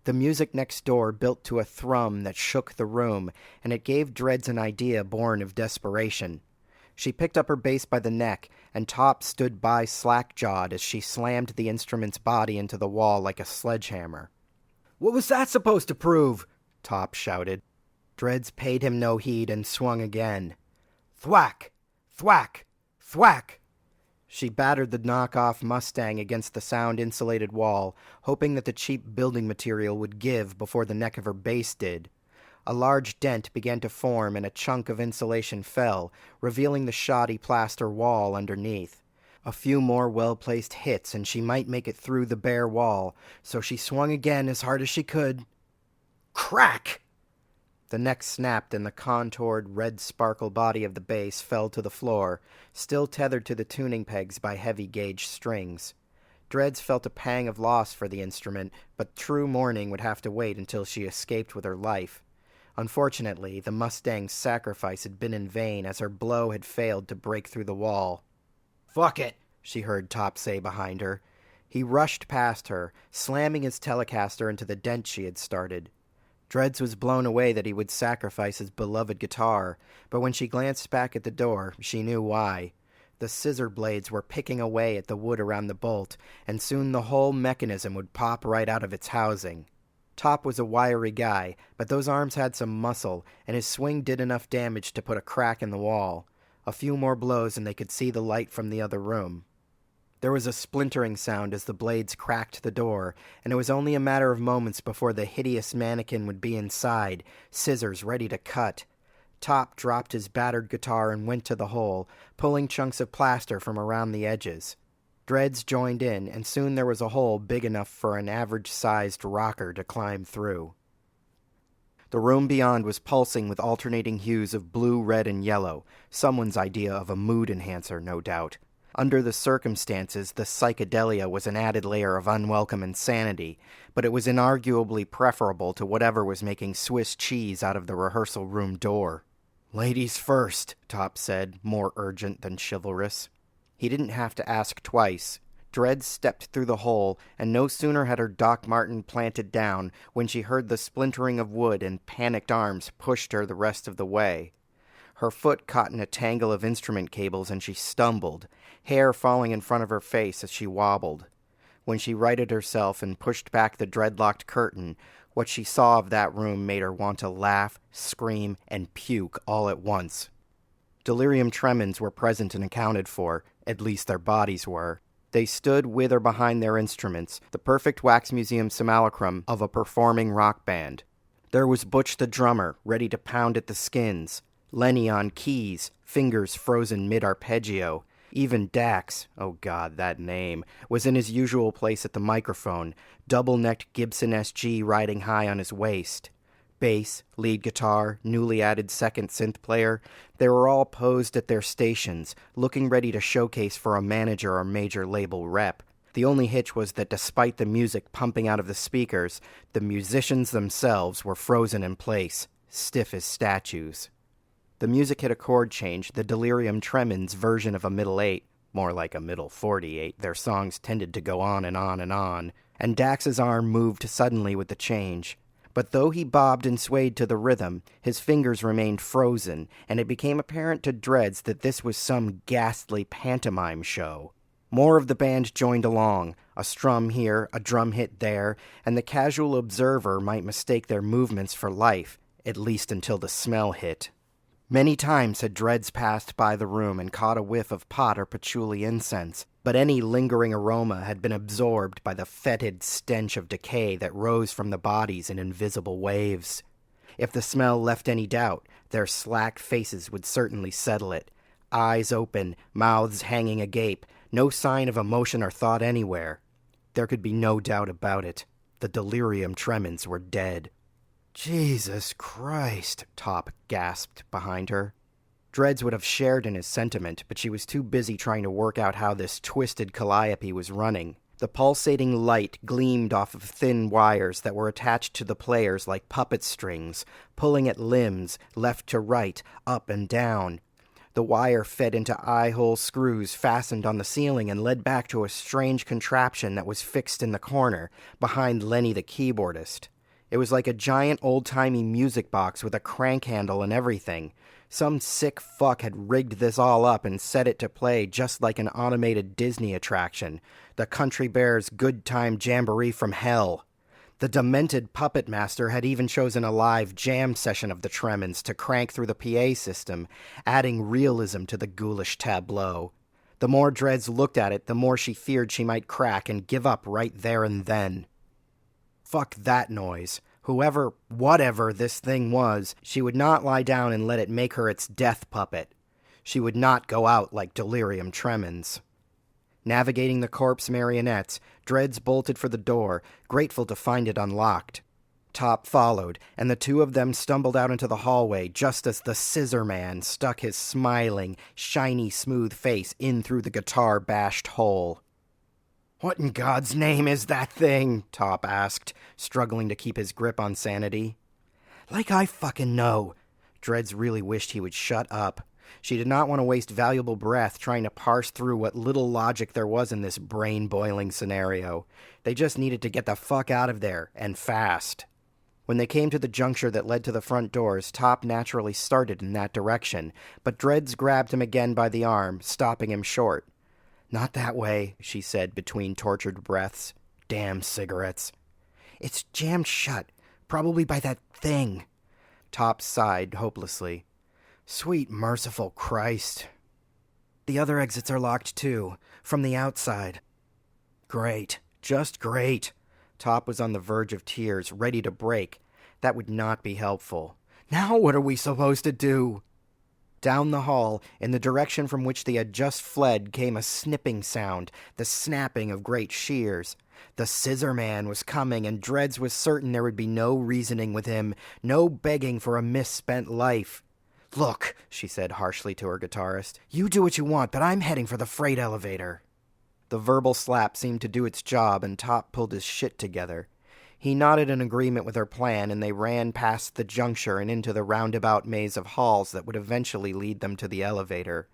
The music next door built to a thrum that shook the room, and it gave Dreads an idea born of desperation. She picked up her bass by the neck, and Top stood by slack-jawed as she slammed the instrument's body into the wall like a sledgehammer. "What was that supposed to prove?" Top shouted. Dreads paid him no heed and swung again. Thwack! Thwack! Thwack! She battered the knockoff Mustang against the sound-insulated wall, hoping that the cheap building material would give before the neck of her bass did. A large dent began to form and a chunk of insulation fell, revealing the shoddy plaster wall underneath. A few more well-placed hits and she might make it through the bare wall, so she swung again as hard as she could. Crack! The neck snapped and the contoured, red-sparkle body of the bass fell to the floor, still tethered to the tuning pegs by heavy-gauge strings. Dreads felt a pang of loss for the instrument, but true mourning would have to wait until she escaped with her life. Unfortunately, the Mustang's sacrifice had been in vain as her blow had failed to break through the wall. "Fuck it," she heard Top say behind her. He rushed past her, slamming his Telecaster into the dent she had started. Dreads was blown away that he would sacrifice his beloved guitar, but when she glanced back at the door, she knew why. The scissor blades were picking away at the wood around the bolt, and soon the whole mechanism would pop right out of its housing. Top was a wiry guy, but those arms had some muscle, and his swing did enough damage to put a crack in the wall. A few more blows and they could see the light from the other room. There was a splintering sound as the blades cracked the door, and it was only a matter of moments before the hideous mannequin would be inside, scissors ready to cut. Top dropped his battered guitar and went to the hole, pulling chunks of plaster from around the edges. Dreads joined in, and soon there was a hole big enough for an average-sized rocker to climb through. The room beyond was pulsing with alternating hues of blue, red, and yellow, someone's idea of a mood enhancer, no doubt. Under the circumstances, the psychedelia was an added layer of unwelcome insanity, but it was inarguably preferable to whatever was making Swiss cheese out of the rehearsal room door. "Ladies first," Top said, more urgent than chivalrous. He didn't have to ask twice. Dreads stepped through the hole, and no sooner had her Doc Marten planted down when she heard the splintering of wood and panicked arms pushed her the rest of the way. Her foot caught in a tangle of instrument cables and she stumbled, hair falling in front of her face as she wobbled. When she righted herself and pushed back the dreadlocked curtain, what she saw of that room made her want to laugh, scream, and puke all at once. Delirium tremens were present and accounted for, at least their bodies were. They stood with or behind their instruments, the perfect wax museum simulacrum of a performing rock band. There was Butch the drummer, ready to pound at the skins. Lenny on keys, fingers frozen mid-arpeggio. Even Dax, oh God, that name, was in his usual place at the microphone, double-necked Gibson SG riding high on his waist. Bass, lead guitar, newly added second synth player, they were all posed at their stations, looking ready to showcase for a manager or major label rep. The only hitch was that despite the music pumping out of the speakers, the musicians themselves were frozen in place, stiff as statues. The music hit a chord change, the Delirium Tremens version of a middle eight, more like a middle 48. Their songs tended to go on and on and on, and Dax's arm moved suddenly with the change. But though he bobbed and swayed to the rhythm, his fingers remained frozen, and it became apparent to Dreads that this was some ghastly pantomime show. More of the band joined along, a strum here, a drum hit there, and the casual observer might mistake their movements for life, at least until the smell hit. Many times had Dreads passed by the room and caught a whiff of pot or patchouli incense, but any lingering aroma had been absorbed by the fetid stench of decay that rose from the bodies in invisible waves. If the smell left any doubt, their slack faces would certainly settle it. Eyes open, mouths hanging agape, no sign of emotion or thought anywhere. There could be no doubt about it. The delirium tremens were dead. "Jesus Christ," Top gasped behind her. Dreads would have shared in his sentiment, but she was too busy trying to work out how this twisted calliope was running. The pulsating light gleamed off of thin wires that were attached to the players like puppet strings, pulling at limbs, left to right, up and down. The wire fed into eye-hole screws fastened on the ceiling and led back to a strange contraption that was fixed in the corner, behind Lenny the keyboardist. It was like a giant old-timey music box with a crank handle and everything. Some sick fuck had rigged this all up and set it to play just like an automated Disney attraction, the Country Bears' Good Time Jamboree from hell. The demented puppet master had even chosen a live jam session of the Tremens to crank through the PA system, adding realism to the ghoulish tableau. The more Dreads looked at it, the more she feared she might crack and give up right there and then. Fuck that noise. Whatever this thing was, she would not lie down and let it make her its death puppet. She would not go out like delirium tremens. Navigating the corpse marionettes, Dreads bolted for the door, grateful to find it unlocked. Top followed, and the two of them stumbled out into the hallway just as the Scissor Man stuck his smiling, shiny, smooth face in through the guitar-bashed hole. "What in God's name is that thing?" Top asked, struggling to keep his grip on sanity. "Like I fucking know." Dreads really wished he would shut up. She did not want to waste valuable breath trying to parse through what little logic there was in this brain-boiling scenario. They just needed to get the fuck out of there, and fast. When they came to the juncture that led to the front doors, Top naturally started in that direction, but Dreads grabbed him again by the arm, stopping him short. "Not that way," she said between tortured breaths. "Damn cigarettes." "It's jammed shut, probably by that thing." Top sighed hopelessly. "Sweet merciful Christ." "The other exits are locked too, from the outside." "Great, just great." Top was on the verge of tears, ready to break. That would not be helpful. "Now what are we supposed to do?" Down the hall, in the direction from which they had just fled, came a snipping sound, the snapping of great shears. The Scissor Man was coming, and Dreads was certain there would be no reasoning with him, no begging for a misspent life. "Look," she said harshly to her guitarist, "you do what you want, but I'm heading for the freight elevator." The verbal slap seemed to do its job, and Top pulled his shit together. He nodded in agreement with her plan, and they ran past the juncture and into the roundabout maze of halls that would eventually lead them to the elevator.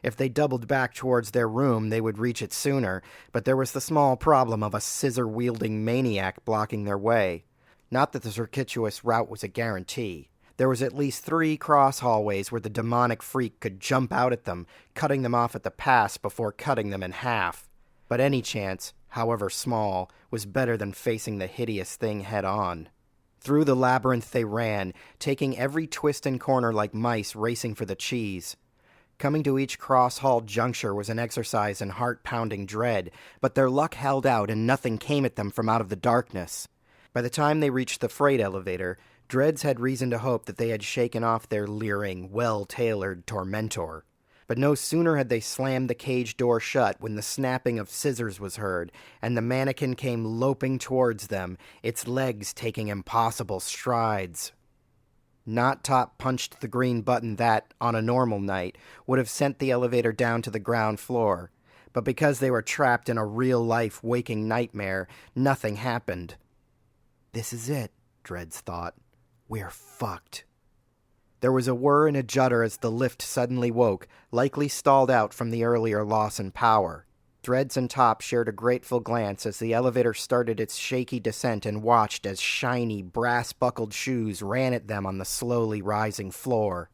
If they doubled back towards their room, they would reach it sooner, but there was the small problem of a scissor-wielding maniac blocking their way. Not that the circuitous route was a guarantee. There was at least 3 cross hallways where the demonic freak could jump out at them, cutting them off at the pass before cutting them in half. But any chance, however small, was better than facing the hideous thing head-on. Through the labyrinth they ran, taking every twist and corner like mice racing for the cheese. Coming to each cross-hall juncture was an exercise in heart-pounding dread, but their luck held out and nothing came at them from out of the darkness. By the time they reached the freight elevator, Dreads had reason to hope that they had shaken off their leering, well-tailored tormentor. But no sooner had they slammed the cage door shut when the snapping of scissors was heard, and the mannequin came loping towards them, its legs taking impossible strides. Not Top punched the green button that, on a normal night, would have sent the elevator down to the ground floor. But because they were trapped in a real-life waking nightmare, nothing happened. "This is it," Dreads thought. "We're fucked." There was a whir and a judder as the lift suddenly woke, likely stalled out from the earlier loss in power. Dreads and Top shared a grateful glance as the elevator started its shaky descent and watched as shiny, brass-buckled shoes ran at them on the slowly rising floor.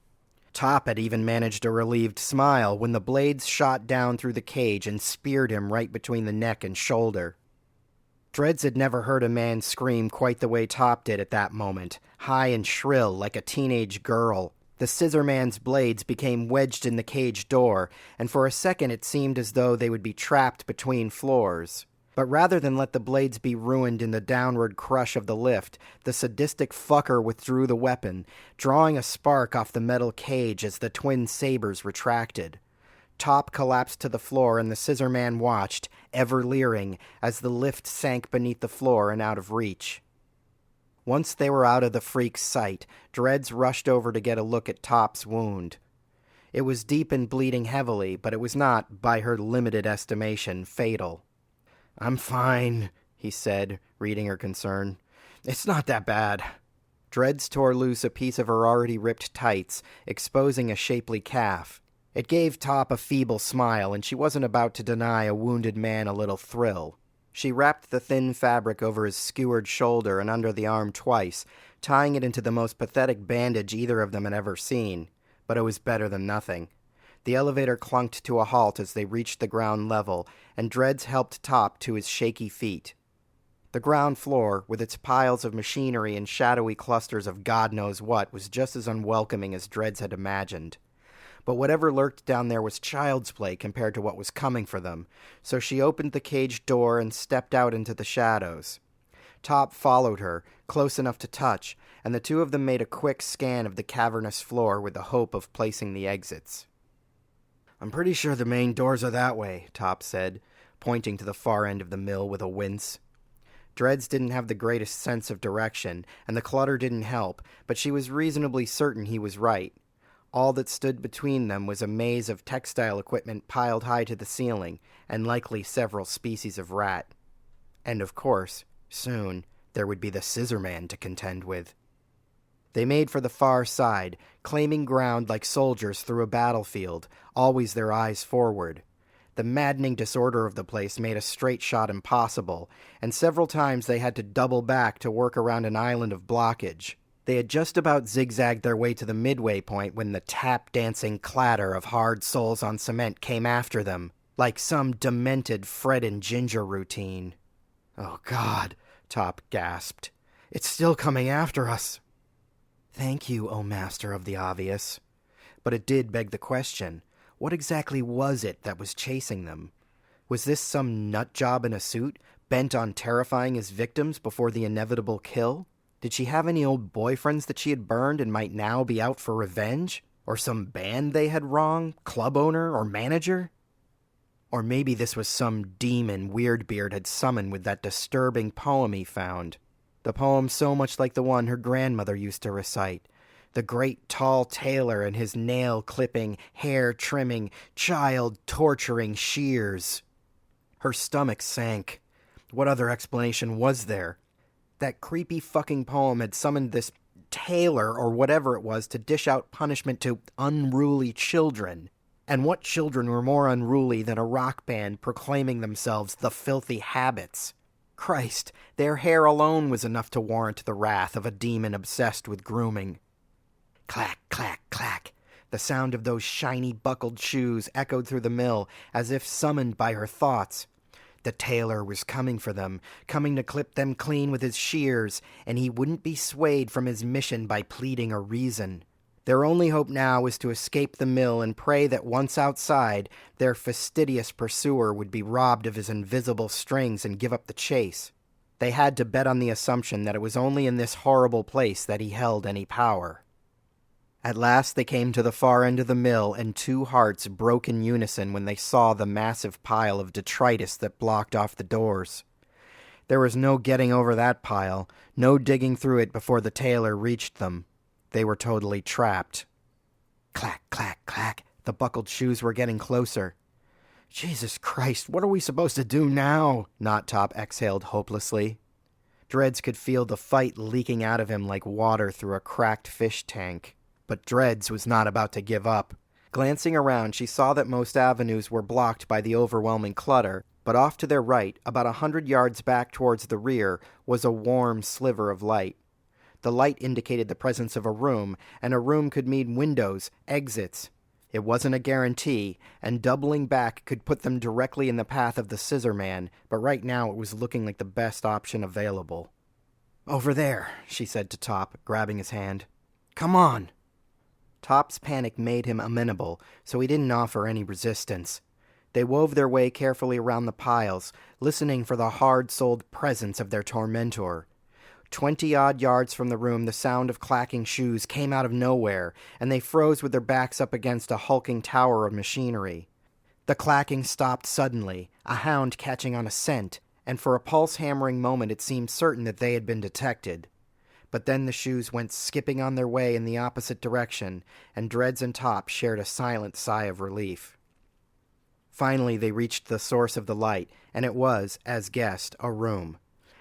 Top had even managed a relieved smile when the blades shot down through the cage and speared him right between the neck and shoulder. Dreads had never heard a man scream quite the way Top did at that moment, high and shrill like a teenage girl. The scissor man's blades became wedged in the cage door, and for a second it seemed as though they would be trapped between floors. But rather than let the blades be ruined in the downward crush of the lift, the sadistic fucker withdrew the weapon, drawing a spark off the metal cage as the twin sabers retracted. Top collapsed to the floor, and the scissor man watched, ever leering, as the lift sank beneath the floor and out of reach. Once they were out of the freak's sight, Dreads rushed over to get a look at Top's wound. It was deep and bleeding heavily, but it was not, by her limited estimation, fatal. "I'm fine," he said, reading her concern. "It's not that bad." Dreads tore loose a piece of her already ripped tights, exposing a shapely calf. It gave Top a feeble smile, and she wasn't about to deny a wounded man a little thrill. She wrapped the thin fabric over his skewered shoulder and under the arm twice, tying it into the most pathetic bandage either of them had ever seen. But it was better than nothing. The elevator clunked to a halt as they reached the ground level, and Dreads helped Top to his shaky feet. The ground floor, with its piles of machinery and shadowy clusters of God knows what, was just as unwelcoming as Dreads had imagined. But whatever lurked down there was child's play compared to what was coming for them, so she opened the cage door and stepped out into the shadows. Top followed her, close enough to touch, and the two of them made a quick scan of the cavernous floor with the hope of placing the exits. "I'm pretty sure the main doors are that way," Top said, pointing to the far end of the mill with a wince. Dreads didn't have the greatest sense of direction, and the clutter didn't help, but she was reasonably certain he was right. All that stood between them was a maze of textile equipment piled high to the ceiling, and likely several species of rat. And of course, soon, there would be the scissor man to contend with. They made for the far side, claiming ground like soldiers through a battlefield, always their eyes forward. The maddening disorder of the place made a straight shot impossible, and several times they had to double back to work around an island of blockage. They had just about zigzagged their way to the midway point when the tap-dancing clatter of hard soles on cement came after them, like some demented Fred and Ginger routine. "Oh, God," Top gasped. "It's still coming after us." "Thank you, O Master of the Obvious." But it did beg the question, what exactly was it that was chasing them? Was this some nutjob in a suit, bent on terrifying his victims before the inevitable kill? Did she have any old boyfriends that she had burned and might now be out for revenge? Or some band they had wronged, club owner or manager? Or maybe this was some demon Weirdbeard had summoned with that disturbing poem he found. The poem so much like the one her grandmother used to recite. The great tall tailor and his nail-clipping, hair-trimming, child-torturing shears. Her stomach sank. What other explanation was there? That creepy fucking poem had summoned this tailor or whatever it was to dish out punishment to unruly children. And what children were more unruly than a rock band proclaiming themselves the Filthy Habits? Christ, their hair alone was enough to warrant the wrath of a demon obsessed with grooming. Clack, clack, clack. The sound of those shiny buckled shoes echoed through the mill as if summoned by her thoughts. The tailor was coming for them, coming to clip them clean with his shears, and he wouldn't be swayed from his mission by pleading or reason. Their only hope now was to escape the mill and pray that once outside, their fastidious pursuer would be robbed of his invisible strings and give up the chase. They had to bet on the assumption that it was only in this horrible place that he held any power. At last they came to the far end of the mill, and two hearts broke in unison when they saw the massive pile of detritus that blocked off the doors. There was no getting over that pile, no digging through it before the tailor reached them. They were totally trapped. Clack, clack, clack. The buckled shoes were getting closer. "Jesus Christ, what are we supposed to do now?" Knot Top exhaled hopelessly. Dreads could feel the fight leaking out of him like water through a cracked fish tank. But Dreads was not about to give up. Glancing around, she saw that most avenues were blocked by the overwhelming clutter, but off to their right, about 100 yards back towards the rear, was a warm sliver of light. The light indicated the presence of a room, and a room could mean windows, exits. It wasn't a guarantee, and doubling back could put them directly in the path of the Scissor Man, but right now it was looking like the best option available. "Over there," she said to Top, grabbing his hand. "Come on." Top's panic made him amenable, so he didn't offer any resistance. They wove their way carefully around the piles, listening for the hard-souled presence of their tormentor. 20-odd yards from the room, the sound of clacking shoes came out of nowhere, and they froze with their backs up against a hulking tower of machinery. The clacking stopped suddenly, a hound catching on a scent, and for a pulse-hammering moment it seemed certain that they had been detected. But then the shoes went skipping on their way in the opposite direction, and Dreads and Top shared a silent sigh of relief. Finally they reached the source of the light, and it was, as guessed, a room.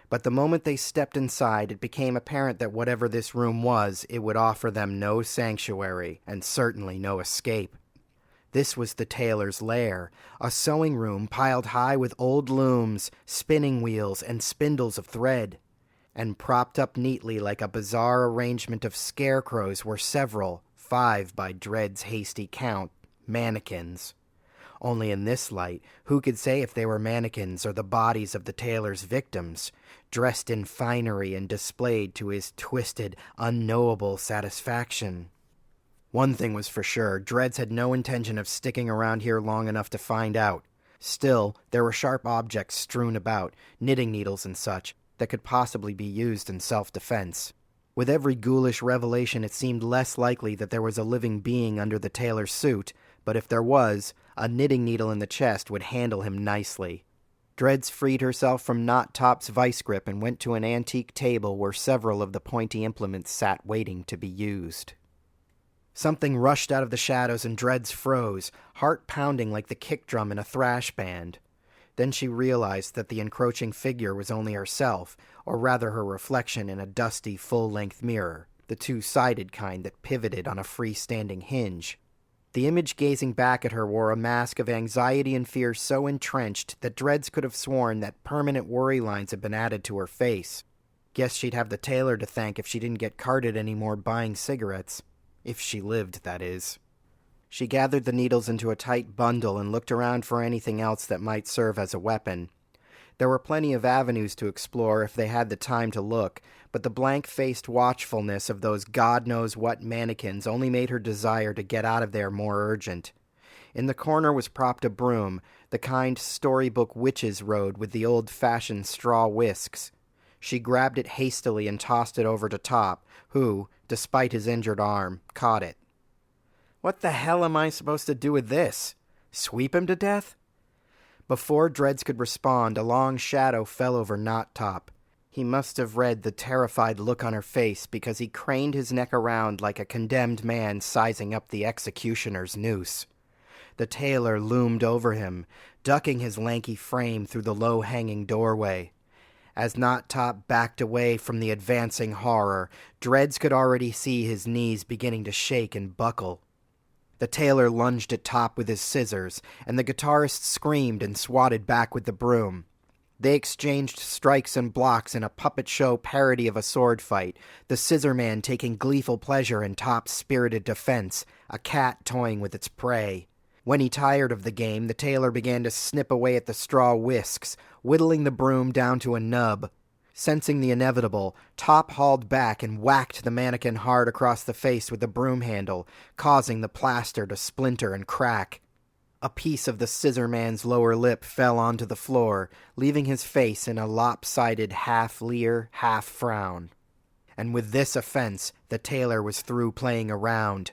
But the moment they stepped inside, it became apparent that whatever this room was, it would offer them no sanctuary, and certainly no escape. This was the tailor's lair, a sewing room piled high with old looms, spinning wheels, and spindles of thread. And propped up neatly like a bizarre arrangement of scarecrows were several, 5 by Dread's hasty count, mannequins. Only in this light, who could say if they were mannequins or the bodies of the tailor's victims, dressed in finery and displayed to his twisted, unknowable satisfaction? One thing was for sure, Dreads had no intention of sticking around here long enough to find out. Still, there were sharp objects strewn about, knitting needles and such, that could possibly be used in self-defense. With every ghoulish revelation, it seemed less likely that there was a living being under the tailor's suit, but if there was, a knitting needle in the chest would handle him nicely. Dreads freed herself from Knot Top's vice grip and went to an antique table where several of the pointy implements sat waiting to be used. Something rushed out of the shadows and Dreads froze, heart pounding like the kick drum in a thrash band. Then she realized that the encroaching figure was only herself, or rather her reflection in a dusty full-length mirror, the two-sided kind that pivoted on a freestanding hinge. The image gazing back at her wore a mask of anxiety and fear so entrenched that Dreads could have sworn that permanent worry lines had been added to her face. Guess she'd have the tailor to thank if she didn't get carded anymore buying cigarettes. If she lived, that is. She gathered the needles into a tight bundle and looked around for anything else that might serve as a weapon. There were plenty of avenues to explore if they had the time to look, but the blank-faced watchfulness of those God-knows-what mannequins only made her desire to get out of there more urgent. In the corner was propped a broom, the kind storybook witches rode with the old-fashioned straw whisks. She grabbed it hastily and tossed it over to Top, who, despite his injured arm, caught it. "What the hell am I supposed to do with this? Sweep him to death?" Before Dreads could respond, a long shadow fell over Knot Top. He must have read the terrified look on her face because he craned his neck around like a condemned man sizing up the executioner's noose. The tailor loomed over him, ducking his lanky frame through the low-hanging doorway. As Knot Top backed away from the advancing horror, Dreads could already see his knees beginning to shake and buckle. The tailor lunged at Top with his scissors, and the guitarist screamed and swatted back with the broom. They exchanged strikes and blocks in a puppet show parody of a sword fight, the Scissor Man taking gleeful pleasure in Top's spirited defense, a cat toying with its prey. When he tired of the game, the tailor began to snip away at the straw whisks, whittling the broom down to a nub. Sensing the inevitable, Top hauled back and whacked the mannequin hard across the face with the broom handle, causing the plaster to splinter and crack. A piece of the Scissor Man's lower lip fell onto the floor, leaving his face in a lopsided half-leer, half-frown. And with this offense, the tailor was through playing around.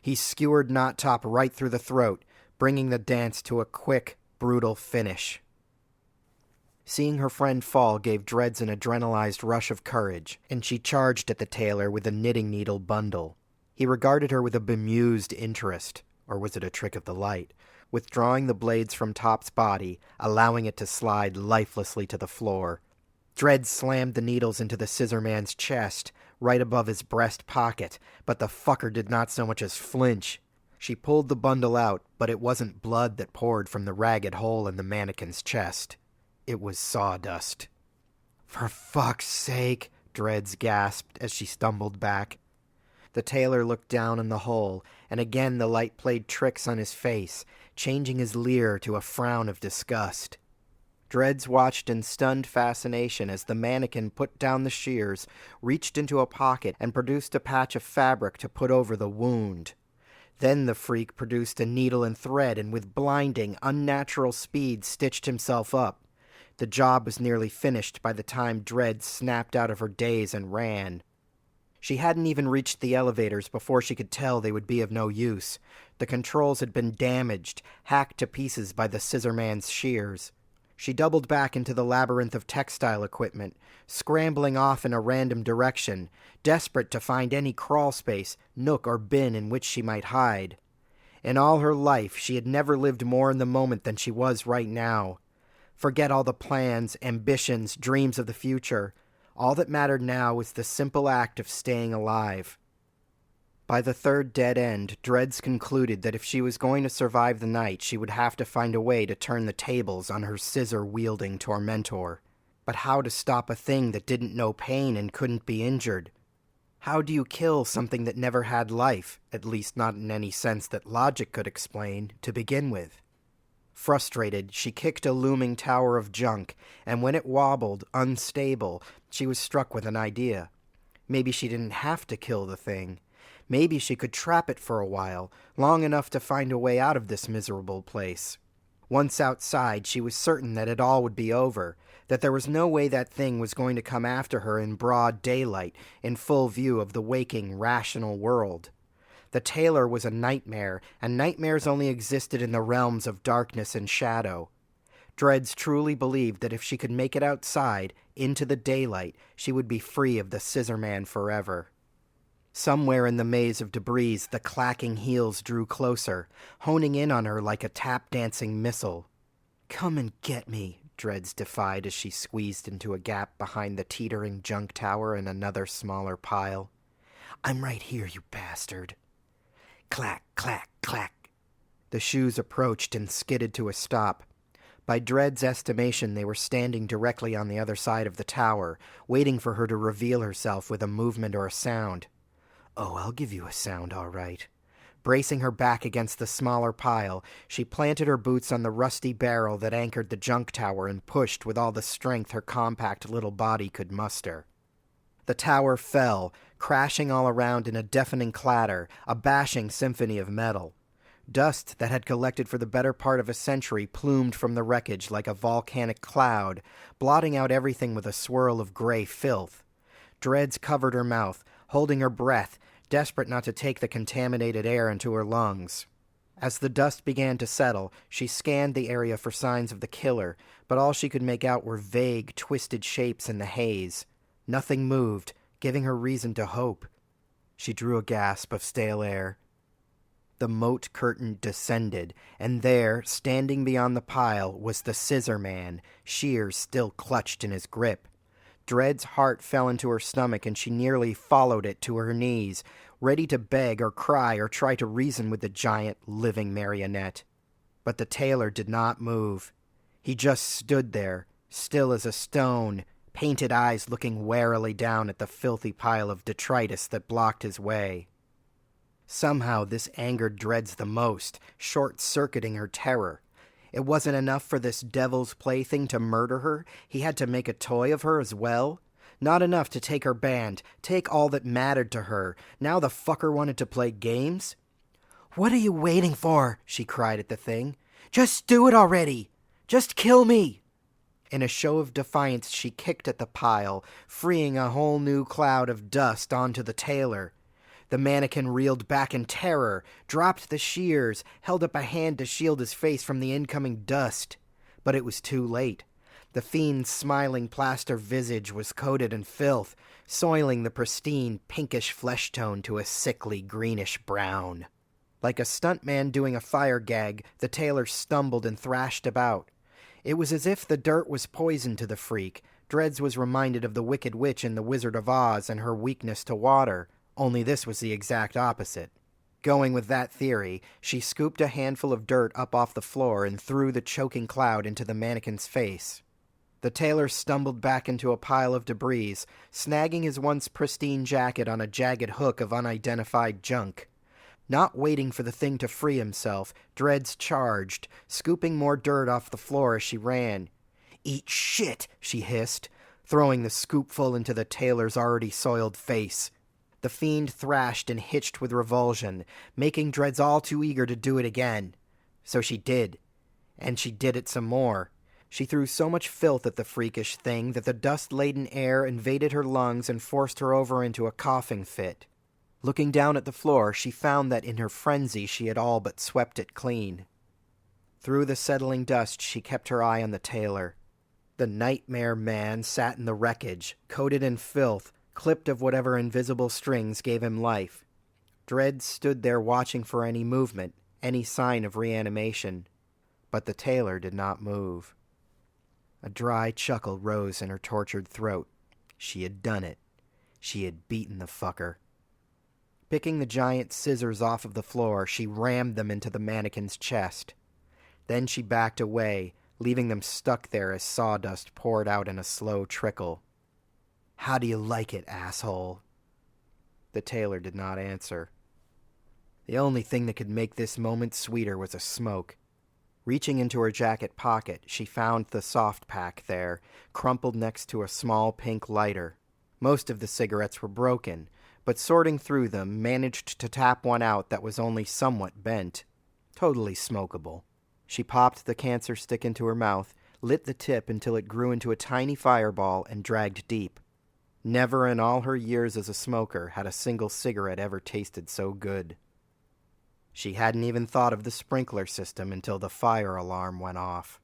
He skewered Knot Top right through the throat, bringing the dance to a quick, brutal finish. Seeing her friend fall gave Dreads an adrenalized rush of courage, and she charged at the tailor with a knitting needle bundle. He regarded her with a bemused interest, or was it a trick of the light, withdrawing the blades from Top's body, allowing it to slide lifelessly to the floor. Dreads slammed the needles into the Scissor Man's chest, right above his breast pocket, but the fucker did not so much as flinch. She pulled the bundle out, but it wasn't blood that poured from the ragged hole in the mannequin's chest. It was sawdust. "For fuck's sake," Dreads gasped as she stumbled back. The tailor looked down in the hole, and again the light played tricks on his face, changing his leer to a frown of disgust. Dreads watched in stunned fascination as the mannequin put down the shears, reached into a pocket, and produced a patch of fabric to put over the wound. Then the freak produced a needle and thread and with blinding, unnatural speed stitched himself up. The job was nearly finished by the time Dreads snapped out of her daze and ran. She hadn't even reached the elevators before she could tell they would be of no use. The controls had been damaged, hacked to pieces by the scissorman's shears. She doubled back into the labyrinth of textile equipment, scrambling off in a random direction, desperate to find any crawl space, nook or bin in which she might hide. In all her life, she had never lived more in the moment than she was right now. Forget all the plans, ambitions, dreams of the future. All that mattered now was the simple act of staying alive. By the third dead end, Dreads concluded that if she was going to survive the night, she would have to find a way to turn the tables on her scissor-wielding tormentor. But how to stop a thing that didn't know pain and couldn't be injured? How do you kill something that never had life, at least not in any sense that logic could explain, to begin with? Frustrated, she kicked a looming tower of junk, and when it wobbled, unstable, she was struck with an idea. Maybe she didn't have to kill the thing. Maybe she could trap it for a while, long enough to find a way out of this miserable place. Once outside, she was certain that it all would be over, that there was no way that thing was going to come after her in broad daylight, in full view of the waking, rational world. The tailor was a nightmare, and nightmares only existed in the realms of darkness and shadow. Dreads truly believed that if she could make it outside, into the daylight, she would be free of the scissorman forever. Somewhere in the maze of debris, the clacking heels drew closer, honing in on her like a tap-dancing missile. "Come and get me," Dreads defied as she squeezed into a gap behind the teetering junk tower and another smaller pile. "I'm right here, you bastard." Clack, clack, clack. The shoes approached and skidded to a stop. By Dread's estimation, they were standing directly on the other side of the tower, waiting for her to reveal herself with a movement or a sound. "Oh, I'll give you a sound, all right." Bracing her back against the smaller pile, she planted her boots on the rusty barrel that anchored the junk tower and pushed with all the strength her compact little body could muster. The tower fell, crashing all around in a deafening clatter, a bashing symphony of metal. Dust that had collected for the better part of a century plumed from the wreckage like a volcanic cloud, blotting out everything with a swirl of gray filth. Dreads covered her mouth, holding her breath, desperate not to take the contaminated air into her lungs. As the dust began to settle, she scanned the area for signs of the killer, but all she could make out were vague, twisted shapes in the haze. Nothing moved, giving her reason to hope. She drew a gasp of stale air. The moat curtain descended, and there, standing beyond the pile, was the scissor man, shears still clutched in his grip. Dread's heart fell into her stomach, and she nearly followed it to her knees, ready to beg or cry or try to reason with the giant, living marionette. But the tailor did not move. He just stood there, still as a stone, painted eyes looking warily down at the filthy pile of detritus that blocked his way. Somehow this angered Dreads the most, short-circuiting her terror. It wasn't enough for this devil's plaything to murder her. He had to make a toy of her as well. Not enough to take her band, take all that mattered to her. Now the fucker wanted to play games? "What are you waiting for?" she cried at the thing. "Just do it already! Just kill me!" In a show of defiance, she kicked at the pile, freeing a whole new cloud of dust onto the tailor. The mannequin reeled back in terror, dropped the shears, held up a hand to shield his face from the incoming dust. But it was too late. The fiend's smiling plaster visage was coated in filth, soiling the pristine, pinkish flesh tone to a sickly greenish brown. Like a stuntman doing a fire gag, the tailor stumbled and thrashed about. It was as if the dirt was poison to the freak. Dreads was reminded of the Wicked Witch in The Wizard of Oz and her weakness to water, only this was the exact opposite. Going with that theory, she scooped a handful of dirt up off the floor and threw the choking cloud into the mannequin's face. The tailor stumbled back into a pile of debris, snagging his once pristine jacket on a jagged hook of unidentified junk. Not waiting for the thing to free himself, Dreads charged, scooping more dirt off the floor as she ran. "Eat shit," she hissed, throwing the scoopful into the tailor's already soiled face. The fiend thrashed and hitched with revulsion, making Dreads all too eager to do it again. So she did. And she did it some more. She threw so much filth at the freakish thing that the dust-laden air invaded her lungs and forced her over into a coughing fit. Looking down at the floor, she found that in her frenzy she had all but swept it clean. Through the settling dust, she kept her eye on the tailor. The nightmare man sat in the wreckage, coated in filth, clipped of whatever invisible strings gave him life. Dread stood there watching for any movement, any sign of reanimation. But the tailor did not move. A dry chuckle rose in her tortured throat. She had done it. She had beaten the fucker. Picking the giant scissors off of the floor, she rammed them into the mannequin's chest. Then she backed away, leaving them stuck there as sawdust poured out in a slow trickle. "How do you like it, asshole?" The tailor did not answer. The only thing that could make this moment sweeter was a smoke. Reaching into her jacket pocket, she found the soft pack there, crumpled next to a small pink lighter. Most of the cigarettes were broken, but sorting through them, managed to tap one out that was only somewhat bent. Totally smokable. She popped the cancer stick into her mouth, lit the tip until it grew into a tiny fireball, and dragged deep. Never in all her years as a smoker had a single cigarette ever tasted so good. She hadn't even thought of the sprinkler system until the fire alarm went off.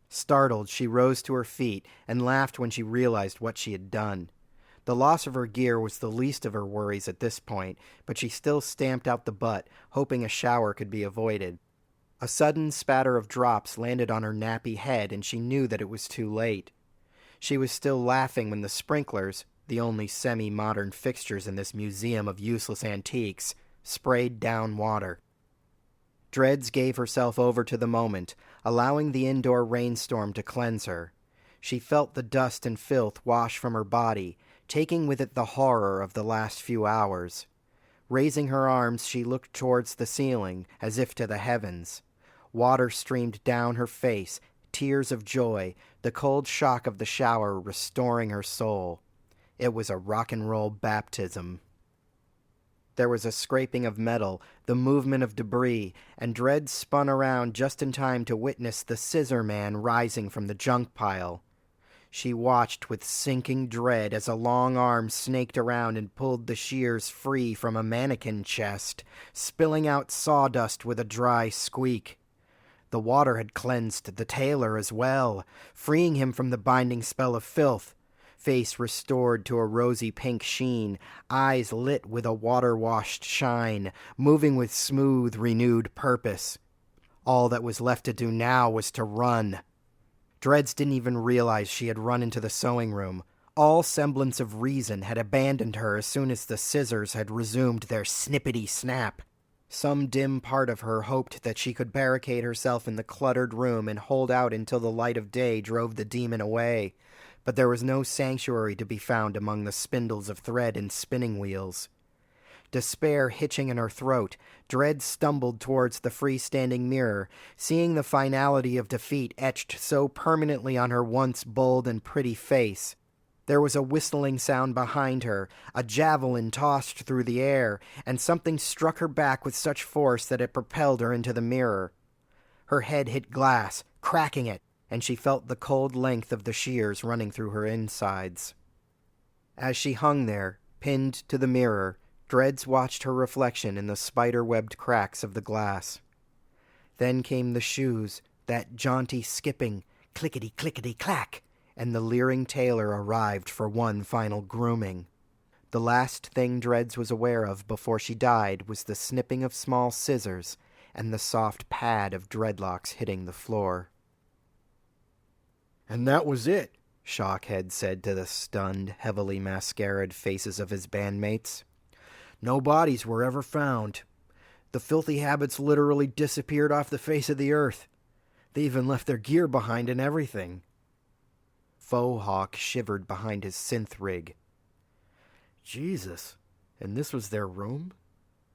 Startled, she rose to her feet and laughed when she realized what she had done. The loss of her gear was the least of her worries at this point, but she still stamped out the butt, hoping a shower could be avoided. A sudden spatter of drops landed on her nappy head, and she knew that it was too late. She was still laughing when the sprinklers, the only semi-modern fixtures in this museum of useless antiques, sprayed down water. Dreads gave herself over to the moment, allowing the indoor rainstorm to cleanse her. She felt the dust and filth wash from her body, taking with it the horror of the last few hours. Raising her arms, she looked towards the ceiling, as if to the heavens. Water streamed down her face, tears of joy, the cold shock of the shower restoring her soul. It was a rock and roll baptism. There was a scraping of metal, the movement of debris, and Dread spun around just in time to witness the scissor man rising from the junk pile. She watched with sinking dread as a long arm snaked around and pulled the shears free from a mannequin chest, spilling out sawdust with a dry squeak. The water had cleansed the tailor as well, freeing him from the binding spell of filth. Face restored to a rosy pink sheen, eyes lit with a water-washed shine, moving with smooth, renewed purpose. All that was left to do now was to run. Dreads didn't even realize she had run into the sewing room. All semblance of reason had abandoned her as soon as the scissors had resumed their snippety snap. Some dim part of her hoped that she could barricade herself in the cluttered room and hold out until the light of day drove the demon away. But there was no sanctuary to be found among the spindles of thread and spinning wheels. Despair hitching in her throat, Dread stumbled towards the freestanding mirror, seeing the finality of defeat etched so permanently on her once bold and pretty face. There was a whistling sound behind her, a javelin tossed through the air, and something struck her back with such force that it propelled her into the mirror. Her head hit glass, cracking it, and she felt the cold length of the shears running through her insides. As she hung there, pinned to the mirror, Dreads watched her reflection in the spider-webbed cracks of the glass. Then came the shoes, that jaunty skipping, clickety-clickety-clack, and the leering tailor arrived for one final grooming. The last thing Dreads was aware of before she died was the snipping of small scissors and the soft pad of dreadlocks hitting the floor. "And that was it," Shockhead said to the stunned, heavily mascaraed faces of his bandmates. "No bodies were ever found. The filthy habits literally disappeared off the face of the earth. They even left their gear behind and everything. Faux Hawk shivered behind his synth rig. Jesus, and this was their room?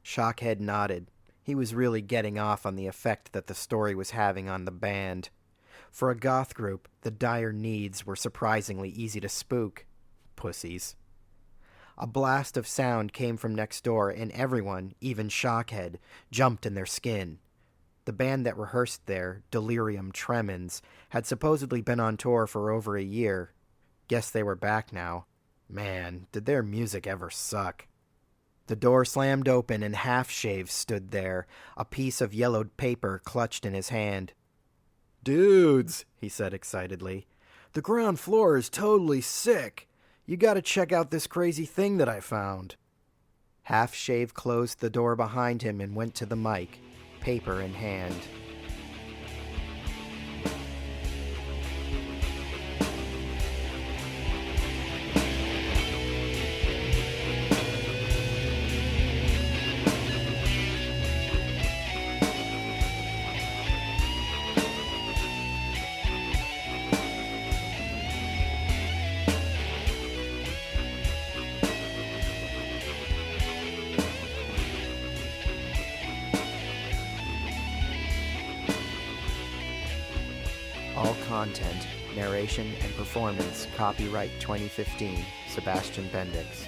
Shockhead nodded. He was really getting off on the effect that the story was having on the band. For a goth group, the dire needs were surprisingly easy to spook. Pussies. A blast of sound came from next door, and everyone, even Shockhead, jumped in their skin. The band that rehearsed there, Delirium Tremens, had supposedly been on tour for over a year. Guess they were back now. Man, did their music ever suck. The door slammed open and Half Shave stood there, a piece of yellowed paper clutched in his hand. "Dudes," he said excitedly, "the ground floor is totally sick. You gotta check out this crazy thing that I found." Half Shave closed the door behind him and went to the mic, paper in hand. All content, narration, and performance copyright 2015, Sebastian Bendix.